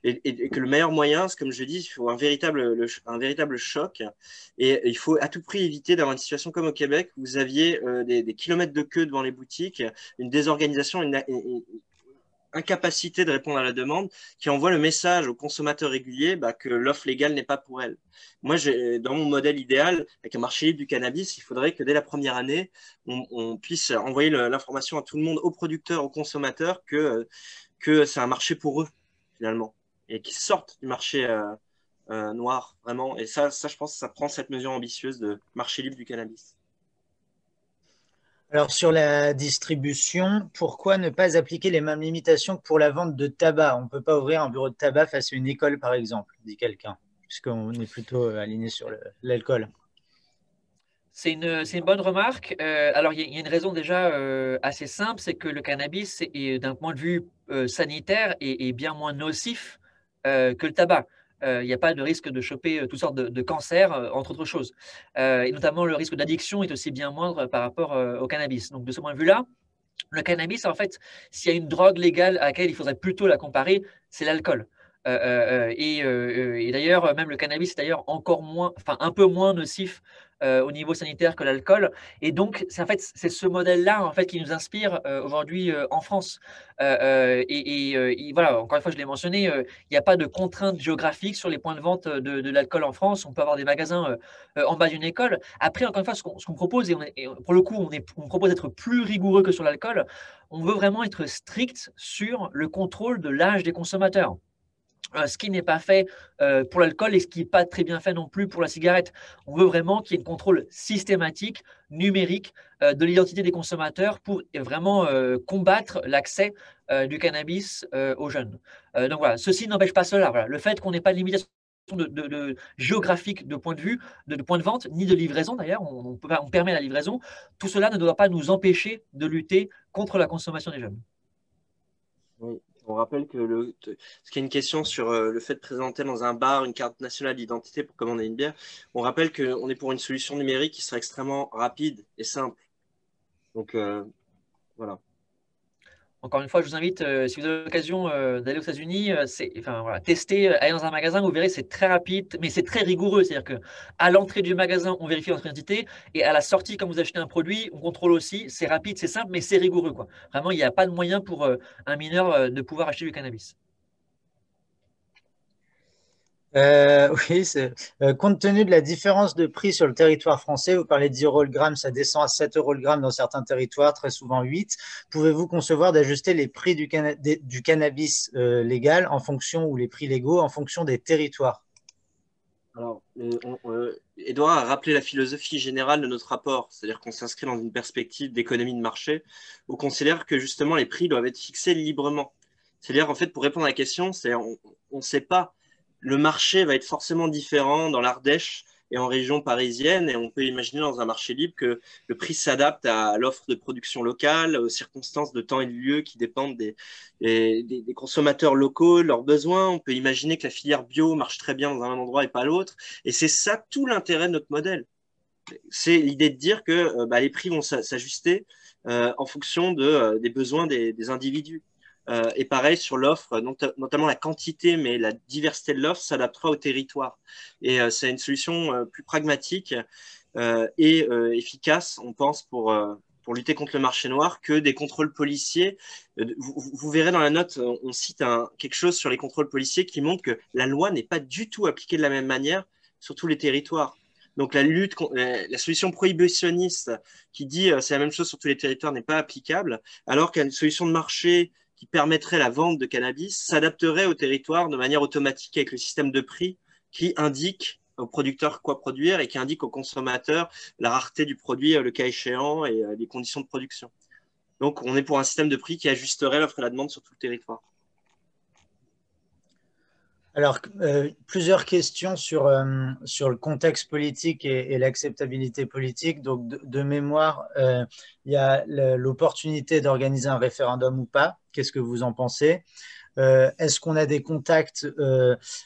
Speaker 2: et que le meilleur moyen, c'est comme je dis, il faut un véritable choc et il faut à tout prix éviter d'avoir une situation comme au Québec où vous aviez des kilomètres de queue devant les boutiques, une désorganisation, une incapacité de répondre à la demande qui envoie le message aux consommateurs réguliers que l'offre légale n'est pas pour elle. Moi, dans mon modèle idéal, avec un marché libre du cannabis, il faudrait que dès la première année, on puisse envoyer l'information à tout le monde, aux producteurs, aux consommateurs, que c'est un marché pour eux, finalement, et qu'ils sortent du marché noir, vraiment. Et ça, je pense que ça prend cette mesure ambitieuse de marché libre du cannabis.
Speaker 4: Alors, sur la distribution, pourquoi ne pas appliquer les mêmes limitations que pour la vente de tabac? On ne peut pas ouvrir un bureau de tabac face à une école, par exemple, dit quelqu'un, puisqu'on est plutôt aligné sur l'alcool.
Speaker 3: C'est une bonne remarque. Alors, il y a une raison déjà assez simple, c'est que le cannabis, d'un point de vue sanitaire, est bien moins nocif que le tabac. Il n'y a pas de risque de choper toutes sortes de cancers, entre autres choses. Et notamment, le risque d'addiction est aussi bien moindre par rapport au cannabis. Donc, de ce point de vue-là, le cannabis, en fait, s'il y a une drogue légale à laquelle il faudrait plutôt la comparer, c'est l'alcool. Et d'ailleurs, même le cannabis est d'ailleurs encore moins, enfin un peu moins nocif au niveau sanitaire que l'alcool. Et donc, en fait, c'est ce modèle-là en fait qui nous inspire aujourd'hui en France. Et voilà, encore une fois, je l'ai mentionné, il n'y a pas de contraintes géographiques sur les points de vente de l'alcool en France. On peut avoir des magasins en bas d'une école. Après, encore une fois, ce qu'on propose, et pour le coup, on propose d'être plus rigoureux que sur l'alcool. On veut vraiment être strict sur le contrôle de l'âge des consommateurs. Ce qui n'est pas fait pour l'alcool et ce qui n'est pas très bien fait non plus pour la cigarette. On veut vraiment qu'il y ait un contrôle systématique, numérique de l'identité des consommateurs pour vraiment combattre l'accès du cannabis aux jeunes. Donc voilà, ceci n'empêche pas cela. Voilà. Le fait qu'on n'ait pas de limitation géographique de point de vue, de point de vente, ni de livraison d'ailleurs, on permet la livraison, tout cela ne doit pas nous empêcher de lutter contre la consommation des jeunes.
Speaker 2: Oui. On rappelle que ce qui est une question sur le fait de présenter dans un bar une carte nationale d'identité pour commander une bière, on rappelle qu'on est pour une solution numérique qui serait extrêmement rapide et simple. Donc, voilà.
Speaker 3: Encore une fois, je vous invite, si vous avez l'occasion d'aller aux États-Unis, enfin, voilà, tester, aller dans un magasin, vous verrez, c'est très rapide, mais c'est très rigoureux. C'est-à-dire qu'à l'entrée du magasin, on vérifie votre identité, et à la sortie, quand vous achetez un produit, on contrôle aussi. C'est rapide, c'est simple, mais c'est rigoureux, quoi. Vraiment, il n'y a pas de moyen pour un mineur de pouvoir acheter du cannabis.
Speaker 4: Oui, compte tenu de la différence de prix sur le territoire français, vous parlez de 10 euros le gramme, ça descend à 7 euros le gramme dans certains territoires, très souvent 8. Pouvez-vous concevoir d'ajuster les prix du cannabis légal en fonction, ou les prix légaux en fonction des territoires?
Speaker 2: Alors, Edouard a rappelé la philosophie générale de notre rapport, c'est-à-dire qu'on s'inscrit dans une perspective d'économie de marché, où on considère que justement les prix doivent être fixés librement. C'est-à-dire, en fait, pour répondre à la question, on ne sait pas. Le marché va être forcément différent dans l'Ardèche et en région parisienne, et on peut imaginer dans un marché libre que le prix s'adapte à l'offre de production locale, aux circonstances de temps et de lieu qui dépendent des consommateurs locaux, leurs besoins. On peut imaginer que la filière bio marche très bien dans un endroit et pas l'autre, et c'est ça tout l'intérêt de notre modèle. C'est l'idée de dire que les prix vont s'ajuster en fonction des besoins des individus. Et pareil sur l'offre, notamment la quantité, mais la diversité de l'offre s'adaptera au territoire. Et c'est une solution plus pragmatique et efficace, on pense, pour pour lutter contre le marché noir que des contrôles policiers. Vous verrez dans la note, on cite quelque chose sur les contrôles policiers qui montre que la loi n'est pas du tout appliquée de la même manière sur tous les territoires. Donc la solution prohibitionniste qui dit c'est la même chose sur tous les territoires n'est pas applicable, alors qu'une solution de marché qui permettrait la vente de cannabis s'adapterait au territoire de manière automatique avec le système de prix qui indique aux producteurs quoi produire et qui indique aux consommateurs la rareté du produit, le cas échéant, et les conditions de production. Donc, on est pour un système de prix qui ajusterait l'offre et la demande sur tout le territoire.
Speaker 4: Alors, plusieurs questions sur le contexte politique et l'acceptabilité politique. Donc, de mémoire, il y a l'opportunité d'organiser un référendum ou pas. Qu'est-ce que vous en pensez ? Est-ce qu'on a des contacts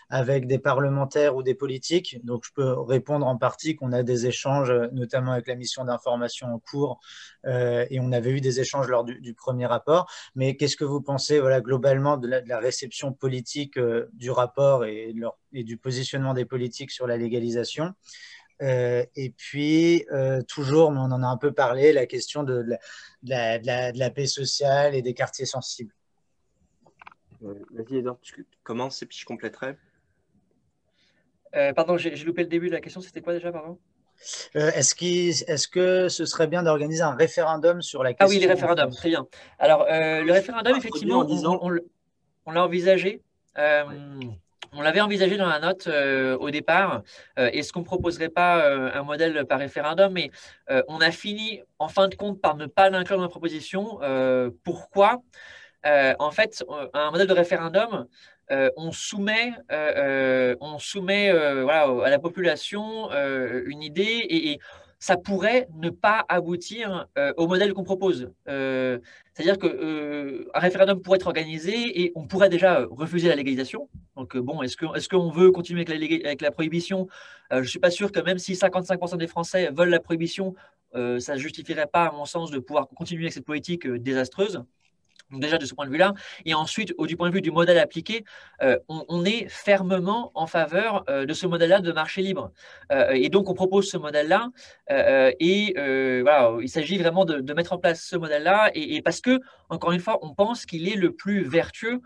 Speaker 4: avec des parlementaires ou des politiques? Donc, je peux répondre en partie qu'on a des échanges, notamment avec la mission d'information en cours, et on avait eu des échanges lors du premier rapport. Mais qu'est-ce que vous pensez, voilà, globalement de la réception politique du rapport et du positionnement des politiques sur la légalisation? Et puis, toujours, mais on en a un peu parlé, la question de la paix sociale et des quartiers sensibles.
Speaker 2: Vas-y, Edouard, tu commences et puis je compléterai.
Speaker 3: Pardon, j'ai loupé le début de la question. C'était quoi déjà, pardon?
Speaker 4: Est-ce que ce serait bien d'organiser un référendum sur la question?
Speaker 3: Ah oui, les référendums, très bien. Alors, le référendum, effectivement, on l'a envisagé. On l'avait envisagé dans la note au départ. Est-ce qu'on ne proposerait pas un modèle par référendum? Mais on a fini, en fin de compte, par ne pas l'inclure dans la proposition. Pourquoi? En fait, un modèle de référendum, on soumet voilà, à la population une idée et ça pourrait ne pas aboutir au modèle qu'on propose. C'est-à-dire qu'un référendum pourrait être organisé et on pourrait déjà refuser la légalisation. Donc, bon, est-ce qu'on veut continuer avec la prohibition? Je ne suis pas sûr que même si 55% des Français veulent la prohibition, ça ne justifierait pas, à mon sens, de pouvoir continuer avec cette politique désastreuse. Donc déjà de ce point de vue-là, et ensuite du point de vue du modèle appliqué, on est fermement en faveur de ce modèle-là de marché libre. Et donc on propose ce modèle-là, et voilà, il s'agit vraiment de mettre en place ce modèle-là, et parce que, encore une fois, on pense qu'il est le plus vertueux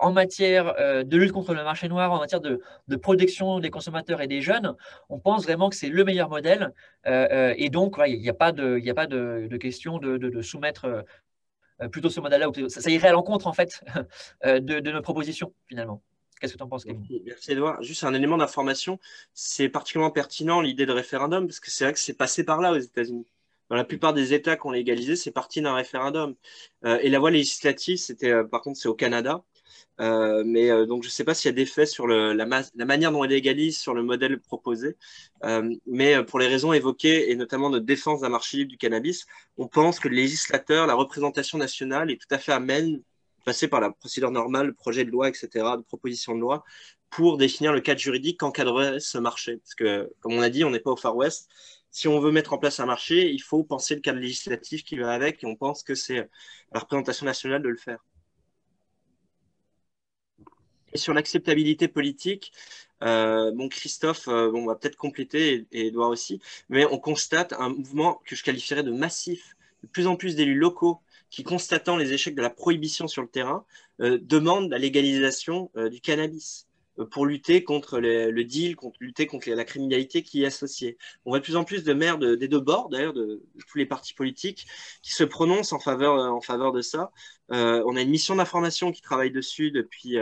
Speaker 3: en matière de lutte contre le marché noir, en matière de protection des consommateurs et des jeunes. On pense vraiment que c'est le meilleur modèle, et donc voilà, il n'y a pas de question de soumettre plutôt ce modèle-là, ça irait à l'encontre en fait de nos propositions finalement. Qu'est-ce que tu en penses, Kevin?
Speaker 2: Merci Edouard. Juste un élément d'information, c'est particulièrement pertinent l'idée de référendum parce que c'est vrai que c'est passé par là aux États-Unis. Dans la plupart des États qui ont légalisé, c'est parti d'un référendum. Et la voie législative, par contre, c'est au Canada. Donc, je ne sais pas s'il y a des faits sur la manière dont elle légalise, sur le modèle proposé. Mais pour les raisons évoquées, et notamment de défense d'un marché libre du cannabis, on pense que le législateur, la représentation nationale est tout à fait amène, passer par la procédure normale, le projet de loi, etc., de proposition de loi, pour définir le cadre juridique qu'encadrerait ce marché. Parce que, comme on a dit, on n'est pas au Far West. Si on veut mettre en place un marché, il faut penser le cadre législatif qui va avec, et on pense que c'est la représentation nationale de le faire. Et sur l'acceptabilité politique, Christophe, on va peut-être compléter, et Edouard aussi, mais on constate un mouvement que je qualifierais de massif. De plus en plus d'élus locaux qui, constatant les échecs de la prohibition sur le terrain, demandent la légalisation du cannabis pour lutter contre le deal, lutter contre la criminalité qui y est associée. On voit de plus en plus de maires des deux bords, d'ailleurs, de tous les partis politiques, qui se prononcent en faveur de ça. On a une mission d'information qui travaille dessus depuis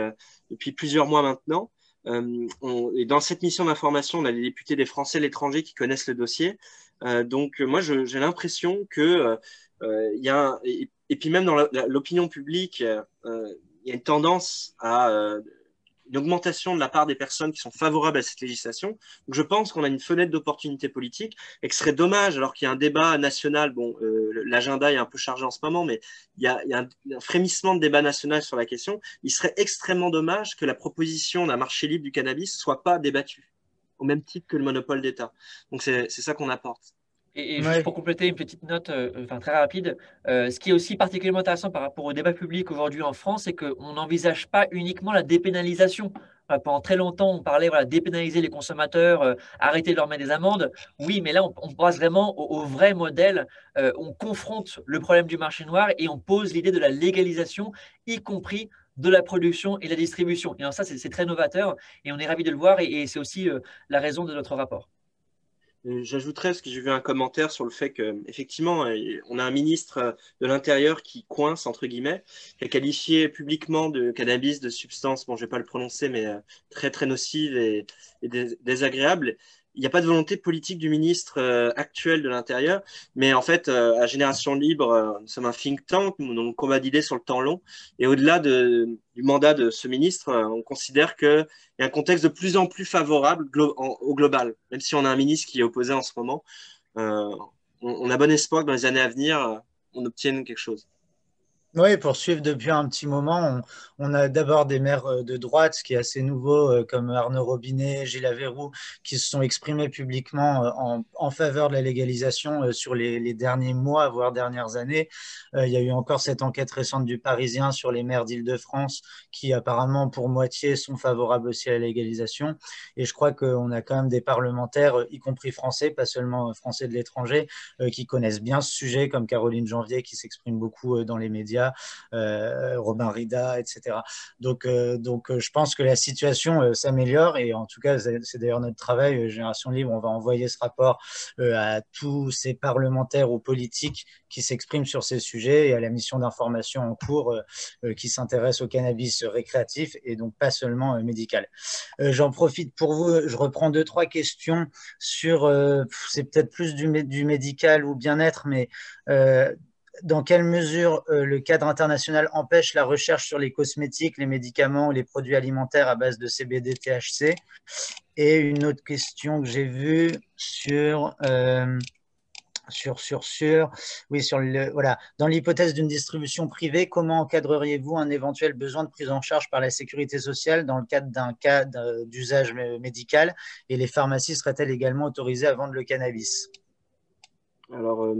Speaker 2: plusieurs mois maintenant. Et dans cette mission d'information, on a les députés des Français et de l'étranger qui connaissent le dossier. Moi, j'ai l'impression que y a et puis même dans l'opinion publique, il y a une tendance à une augmentation de la part des personnes qui sont favorables à cette législation. Donc, je pense qu'on a une fenêtre d'opportunité politique et que ce serait dommage, alors qu'il y a un débat national, l'agenda est un peu chargé en ce moment, mais il y a un frémissement de débat national sur la question. Il serait extrêmement dommage que la proposition d'un marché libre du cannabis ne soit pas débattue, au même titre que le monopole d'État. Donc, c'est ça qu'on apporte.
Speaker 3: Et juste pour compléter une petite note très rapide, ce qui est aussi particulièrement intéressant par rapport au débat public aujourd'hui en France, c'est qu'on n'envisage pas uniquement la dépénalisation Pendant très longtemps, on parlait dépénaliser les consommateurs, arrêter de leur mettre des amendes. Oui, mais là, on passe vraiment au vrai modèle. On confronte le problème du marché noir et on pose l'idée de la légalisation, y compris de la production et de la distribution. Et alors ça, c'est très novateur et on est ravis de le voir et c'est aussi la raison de notre rapport.
Speaker 2: J'ajouterais, parce que j'ai vu un commentaire sur le fait qu'effectivement, on a un ministre de l'Intérieur qui coince, entre guillemets, qui a qualifié publiquement de cannabis de substance, bon, je ne vais pas le prononcer, mais très, très nocive et désagréable. Il n'y a pas de volonté politique du ministre actuel de l'Intérieur, mais en fait, à Génération Libre, nous sommes un think tank, donc combat d'idées sur le temps long. Et au-delà du mandat de ce ministre, on considère qu'il y a un contexte de plus en plus favorable au global, même si on a un ministre qui est opposé en ce moment. On a bon espoir que dans les années à venir, on obtienne quelque chose.
Speaker 4: Oui, pour suivre depuis un petit moment, on a d'abord des maires de droite, ce qui est assez nouveau, comme Arnaud Robinet, Gilles Averroux, qui se sont exprimés publiquement en faveur de la légalisation sur les derniers mois, voire dernières années. Il y a eu encore cette enquête récente du Parisien sur les maires d'Île-de-France, qui apparemment pour moitié sont favorables aussi à la légalisation. Et je crois qu'on a quand même des parlementaires, y compris français, pas seulement français de l'étranger, qui connaissent bien ce sujet, comme Caroline Janvier, qui s'exprime beaucoup dans les médias. Robin Rida, etc. Donc, je pense que la situation s'améliore et en tout cas, c'est d'ailleurs notre travail, Génération Libre, on va envoyer ce rapport à tous ces parlementaires ou politiques qui s'expriment sur ces sujets et à la mission d'information en cours qui s'intéresse au cannabis récréatif et donc pas seulement médical. J'en profite pour vous, je reprends 2-3 questions sur, c'est peut-être plus du médical ou bien-être, mais dans quelle mesure le cadre international empêche la recherche sur les cosmétiques, les médicaments ou les produits alimentaires à base de CBD, THC? Et une autre question que j'ai vue voilà. Dans l'hypothèse d'une distribution privée, comment encadreriez-vous un éventuel besoin de prise en charge par la sécurité sociale dans le cadre d'un cas d'usage médical? Et les pharmacies seraient-elles également autorisées à vendre le cannabis?
Speaker 2: Alors,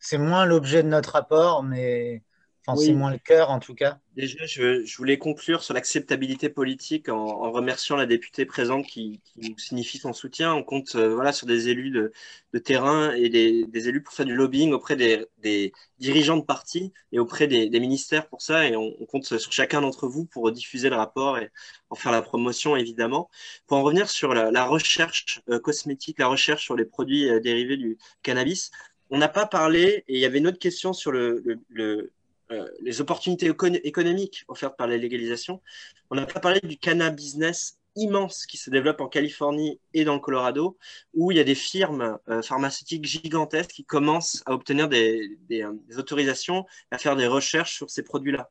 Speaker 4: c'est moins l'objet de notre rapport, mais enfin, c'est
Speaker 2: oui.
Speaker 4: moins le cœur en tout cas.
Speaker 2: Déjà, je voulais conclure sur l'acceptabilité politique en remerciant la députée présente qui nous signifie son soutien. On compte voilà, sur des élus de terrain et des élus pour faire du lobbying auprès des dirigeants de partis et auprès des ministères pour ça. Et on compte sur chacun d'entre vous pour diffuser le rapport et en faire la promotion, évidemment. Pour en revenir sur la recherche cosmétique, la recherche sur les produits dérivés du cannabis, on n'a pas parlé, et il y avait une autre question sur les opportunités économiques offertes par la légalisation. On n'a pas parlé du cannabis business immense qui se développe en Californie et dans le Colorado, où il y a des firmes pharmaceutiques gigantesques qui commencent à obtenir des autorisations, à faire des recherches sur ces produits-là.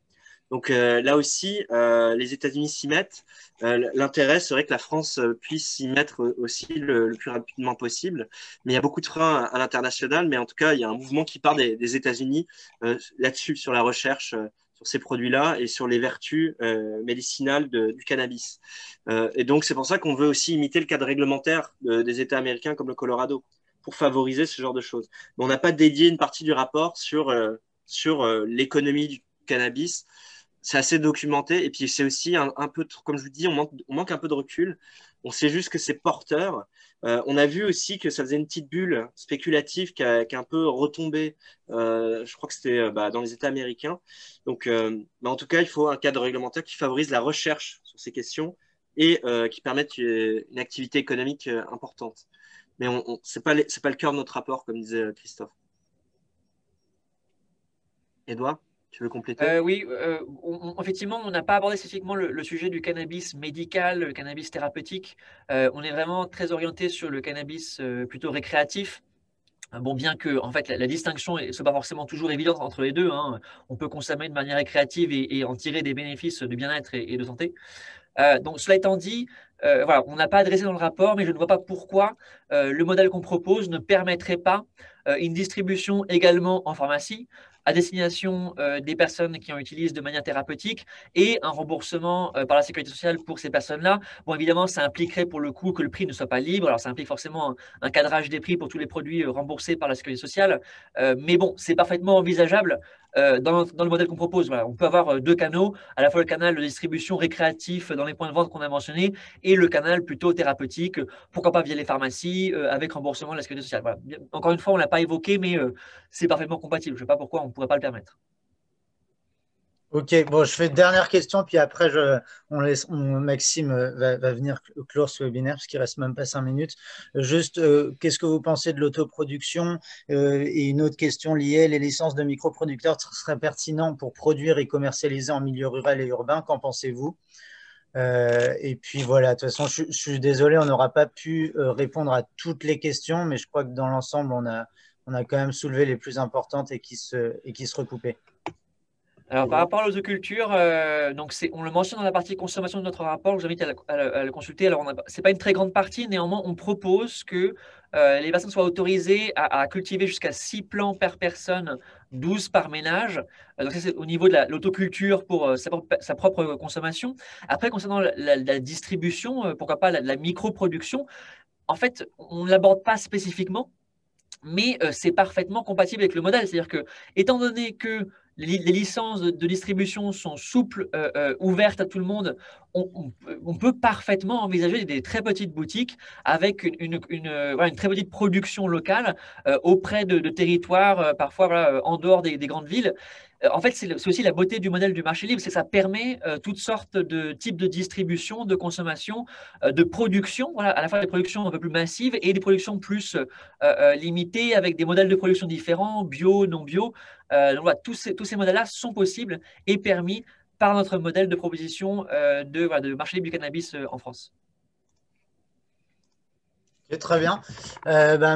Speaker 2: Donc là aussi, les États-Unis s'y mettent. L'intérêt serait que la France puisse s'y mettre aussi le plus rapidement possible. Mais il y a beaucoup de freins à l'international. Mais en tout cas, il y a un mouvement qui part des États-Unis là-dessus, sur la recherche sur ces produits-là et sur les vertus médicinales du cannabis. Et donc, c'est pour ça qu'on veut aussi imiter le cadre réglementaire des États américains comme le Colorado pour favoriser ce genre de choses. Mais on n'a pas dédié une partie du rapport sur l'économie du cannabis. C'est assez documenté et puis c'est aussi un peu, comme je vous dis, on manque un peu de recul. On sait juste que c'est porteur. On a vu aussi que ça faisait une petite bulle spéculative qui a un peu retombé. Je crois que c'était dans les États américains. Donc, en tout cas, il faut un cadre réglementaire qui favorise la recherche sur ces questions et qui permette une activité économique importante. Mais c'est pas le cœur de notre rapport, comme disait Christophe. Édouard, tu veux compléter?
Speaker 3: Oui, effectivement, on n'a pas abordé spécifiquement le sujet du cannabis médical, le cannabis thérapeutique. On est vraiment très orienté sur le cannabis plutôt récréatif. Bon, bien que en fait, la distinction ne soit pas forcément toujours évidente entre les deux, hein. On peut consommer de manière récréative et en tirer des bénéfices de bien-être et de santé. Donc, cela étant dit, voilà, on n'a pas adressé dans le rapport, mais je ne vois pas pourquoi le modèle qu'on propose ne permettrait pas une distribution également en pharmacie. à destination des personnes qui en utilisent de manière thérapeutique et un remboursement par la sécurité sociale pour ces personnes-là. Bon, évidemment, ça impliquerait pour le coup que le prix ne soit pas libre. Alors, ça implique forcément un cadrage des prix pour tous les produits remboursés par la sécurité sociale. Mais bon, c'est parfaitement envisageable dans le modèle qu'on propose. Voilà. On peut avoir deux canaux, à la fois le canal de distribution récréatif dans les points de vente qu'on a mentionnés et le canal plutôt thérapeutique, pourquoi pas via les pharmacies, avec remboursement de la sécurité sociale. Voilà. Encore une fois, on ne l'a pas évoqué, mais c'est parfaitement compatible. Je ne sais pas pourquoi on ne pourrait pas le permettre.
Speaker 4: Ok, bon, je fais une dernière question, puis après, Maxime va venir clore ce webinaire, parce qu'il reste même pas 5 minutes. Juste, qu'est-ce que vous pensez de l'autoproduction? Et une autre question liée, les licences de microproducteurs seraient pertinentes pour produire et commercialiser en milieu rural et urbain, qu'en pensez-vous? Et puis voilà, de toute façon, je suis désolé, on n'aura pas pu répondre à toutes les questions, mais je crois que dans l'ensemble, on a quand même soulevé les plus importantes et qui se recoupaient.
Speaker 3: Alors, par rapport à l'autoculture, on le mentionne dans la partie consommation de notre rapport, je vous invite à le consulter. Alors, ce n'est pas une très grande partie, néanmoins, on propose que les personnes soient autorisées à cultiver jusqu'à 6 plants par personne, 12 par ménage. Donc, ça, c'est au niveau de l'autoculture pour sa propre consommation. Après, concernant la distribution, pourquoi pas la microproduction, en fait, on ne l'aborde pas spécifiquement, mais c'est parfaitement compatible avec le modèle. C'est-à-dire que, étant donné que les licences de distribution sont souples, ouvertes à tout le monde, on peut parfaitement envisager des très petites boutiques avec une très petite production locale auprès de territoires, parfois en dehors des grandes villes. En fait, c'est aussi la beauté du modèle du marché libre, c'est que ça permet toutes sortes de types de distribution, de consommation, de production, voilà, à la fois des productions un peu plus massives et des productions plus limitées avec des modèles de production différents, bio, non bio. Donc voilà, tous ces modèles-là sont possibles et permis par notre modèle de proposition de marché libre du cannabis en France.
Speaker 4: Très bien.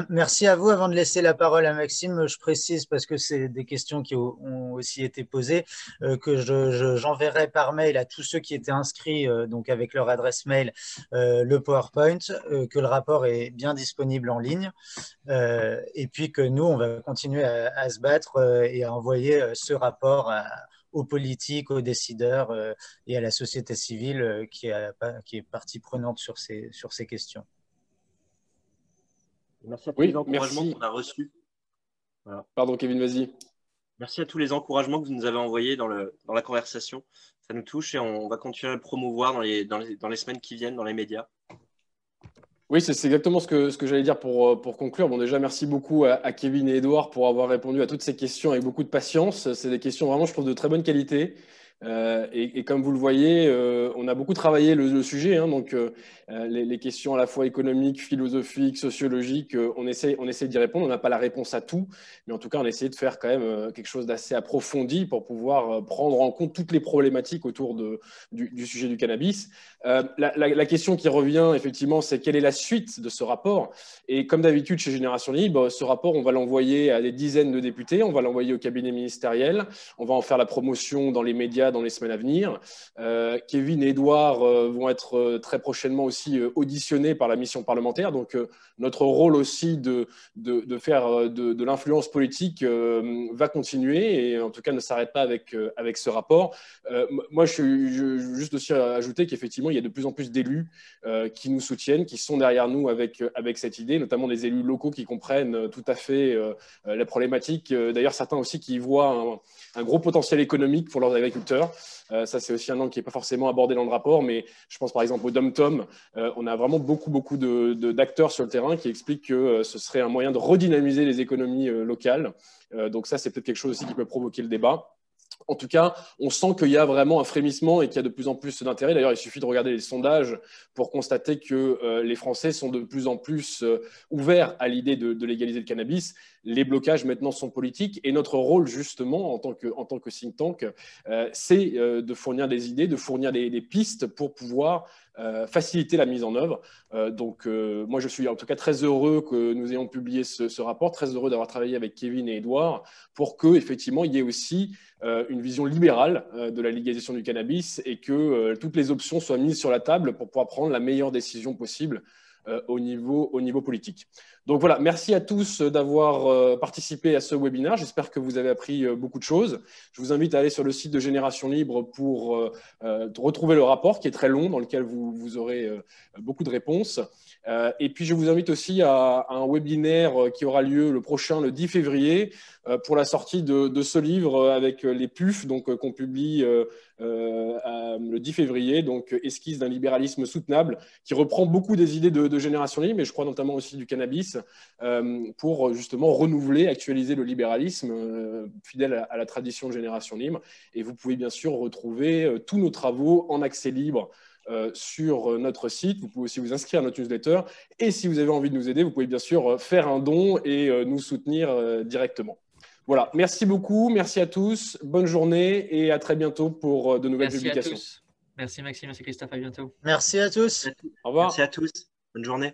Speaker 4: Merci à vous. Avant de laisser la parole à Maxime, je précise, parce que c'est des questions qui ont aussi été posées, que j'enverrai par mail à tous ceux qui étaient inscrits, donc avec leur adresse mail, le PowerPoint, que le rapport est bien disponible en ligne, et puis que nous, on va continuer à se battre et à envoyer ce rapport aux politiques, aux décideurs et à la société civile qui est partie prenante sur ces questions.
Speaker 2: Merci à tous les encouragements qu'on a reçus.
Speaker 1: Voilà. Pardon, Kevin, vas-y.
Speaker 2: Merci à tous les encouragements que vous nous avez envoyés dans la conversation. Ça nous touche et on va continuer à le promouvoir dans les semaines qui viennent dans les médias.
Speaker 1: Oui, c'est exactement ce que j'allais dire pour conclure. Bon, déjà, merci beaucoup à Kevin et Edouard pour avoir répondu à toutes ces questions avec beaucoup de patience. C'est des questions vraiment, je trouve, de très bonne qualité. Et comme vous le voyez, on a beaucoup travaillé le sujet, hein, donc les questions à la fois économiques, philosophiques, sociologiques, on essaie d'y répondre. On n'a pas la réponse à tout, mais en tout cas, on essaie de faire quand même quelque chose d'assez approfondi pour pouvoir prendre en compte toutes les problématiques autour du sujet du cannabis. La question qui revient, effectivement, c'est quelle est la suite de ce rapport? Et comme d'habitude chez Génération Libre, ce rapport, on va l'envoyer à des dizaines de députés, on va l'envoyer au cabinet ministériel, on va en faire la promotion dans les médias dans les semaines à venir. Kevin et Edouard vont être très prochainement aussi auditionnés par la mission parlementaire. Donc, notre rôle aussi de faire de l'influence politique va continuer et en tout cas ne s'arrête pas avec ce rapport. Moi, je veux juste aussi ajouter qu'effectivement, il y a de plus en plus d'élus qui nous soutiennent, qui sont derrière nous avec cette idée, notamment des élus locaux qui comprennent tout à fait la problématique. D'ailleurs, certains aussi qui voient un gros potentiel économique pour leurs agriculteurs. Ça, c'est aussi un angle qui n'est pas forcément abordé dans le rapport, mais je pense par exemple au Dom-Tom. On a vraiment beaucoup d'acteurs sur le terrain qui expliquent que ce serait un moyen de redynamiser les économies locales. Donc ça, c'est peut-être quelque chose aussi qui peut provoquer le débat. En tout cas, on sent qu'il y a vraiment un frémissement et qu'il y a de plus en plus d'intérêt. D'ailleurs, il suffit de regarder les sondages pour constater que les Français sont de plus en plus ouverts à l'idée de légaliser le cannabis. Les blocages maintenant sont politiques et notre rôle justement en tant que think tank, c'est de fournir des idées, de fournir des pistes pour pouvoir faciliter la mise en œuvre. Donc, moi, je suis en tout cas très heureux que nous ayons publié ce rapport, très heureux d'avoir travaillé avec Kevin et Edouard pour qu'effectivement, il y ait aussi une vision libérale de la légalisation du cannabis et que toutes les options soient mises sur la table pour pouvoir prendre la meilleure décision possible au niveau politique. Donc voilà, merci à tous d'avoir participé à ce webinaire. J'espère que vous avez appris beaucoup de choses. Je vous invite à aller sur le site de Génération Libre pour retrouver le rapport qui est très long, dans lequel vous aurez beaucoup de réponses. Et puis, je vous invite aussi à un webinaire qui aura lieu le prochain, le 10 février, pour la sortie de ce livre avec les PUF qu'on publie le 10 février, donc Esquisse d'un libéralisme soutenable, qui reprend beaucoup des idées de Génération Libre, mais je crois notamment aussi du cannabis, pour justement renouveler, actualiser le libéralisme fidèle à la tradition de Génération Libre. Et vous pouvez bien sûr retrouver tous nos travaux en accès libre sur notre site. Vous pouvez aussi vous inscrire à notre newsletter. Et si vous avez envie de nous aider, vous pouvez bien sûr faire un don et nous soutenir directement. Voilà, merci beaucoup, merci à tous, bonne journée et à très bientôt pour de nouvelles publications.
Speaker 3: Merci à tous. Merci Maxime, merci Christophe, à bientôt.
Speaker 4: Merci à tous.
Speaker 1: Au revoir.
Speaker 2: Merci à tous, bonne journée.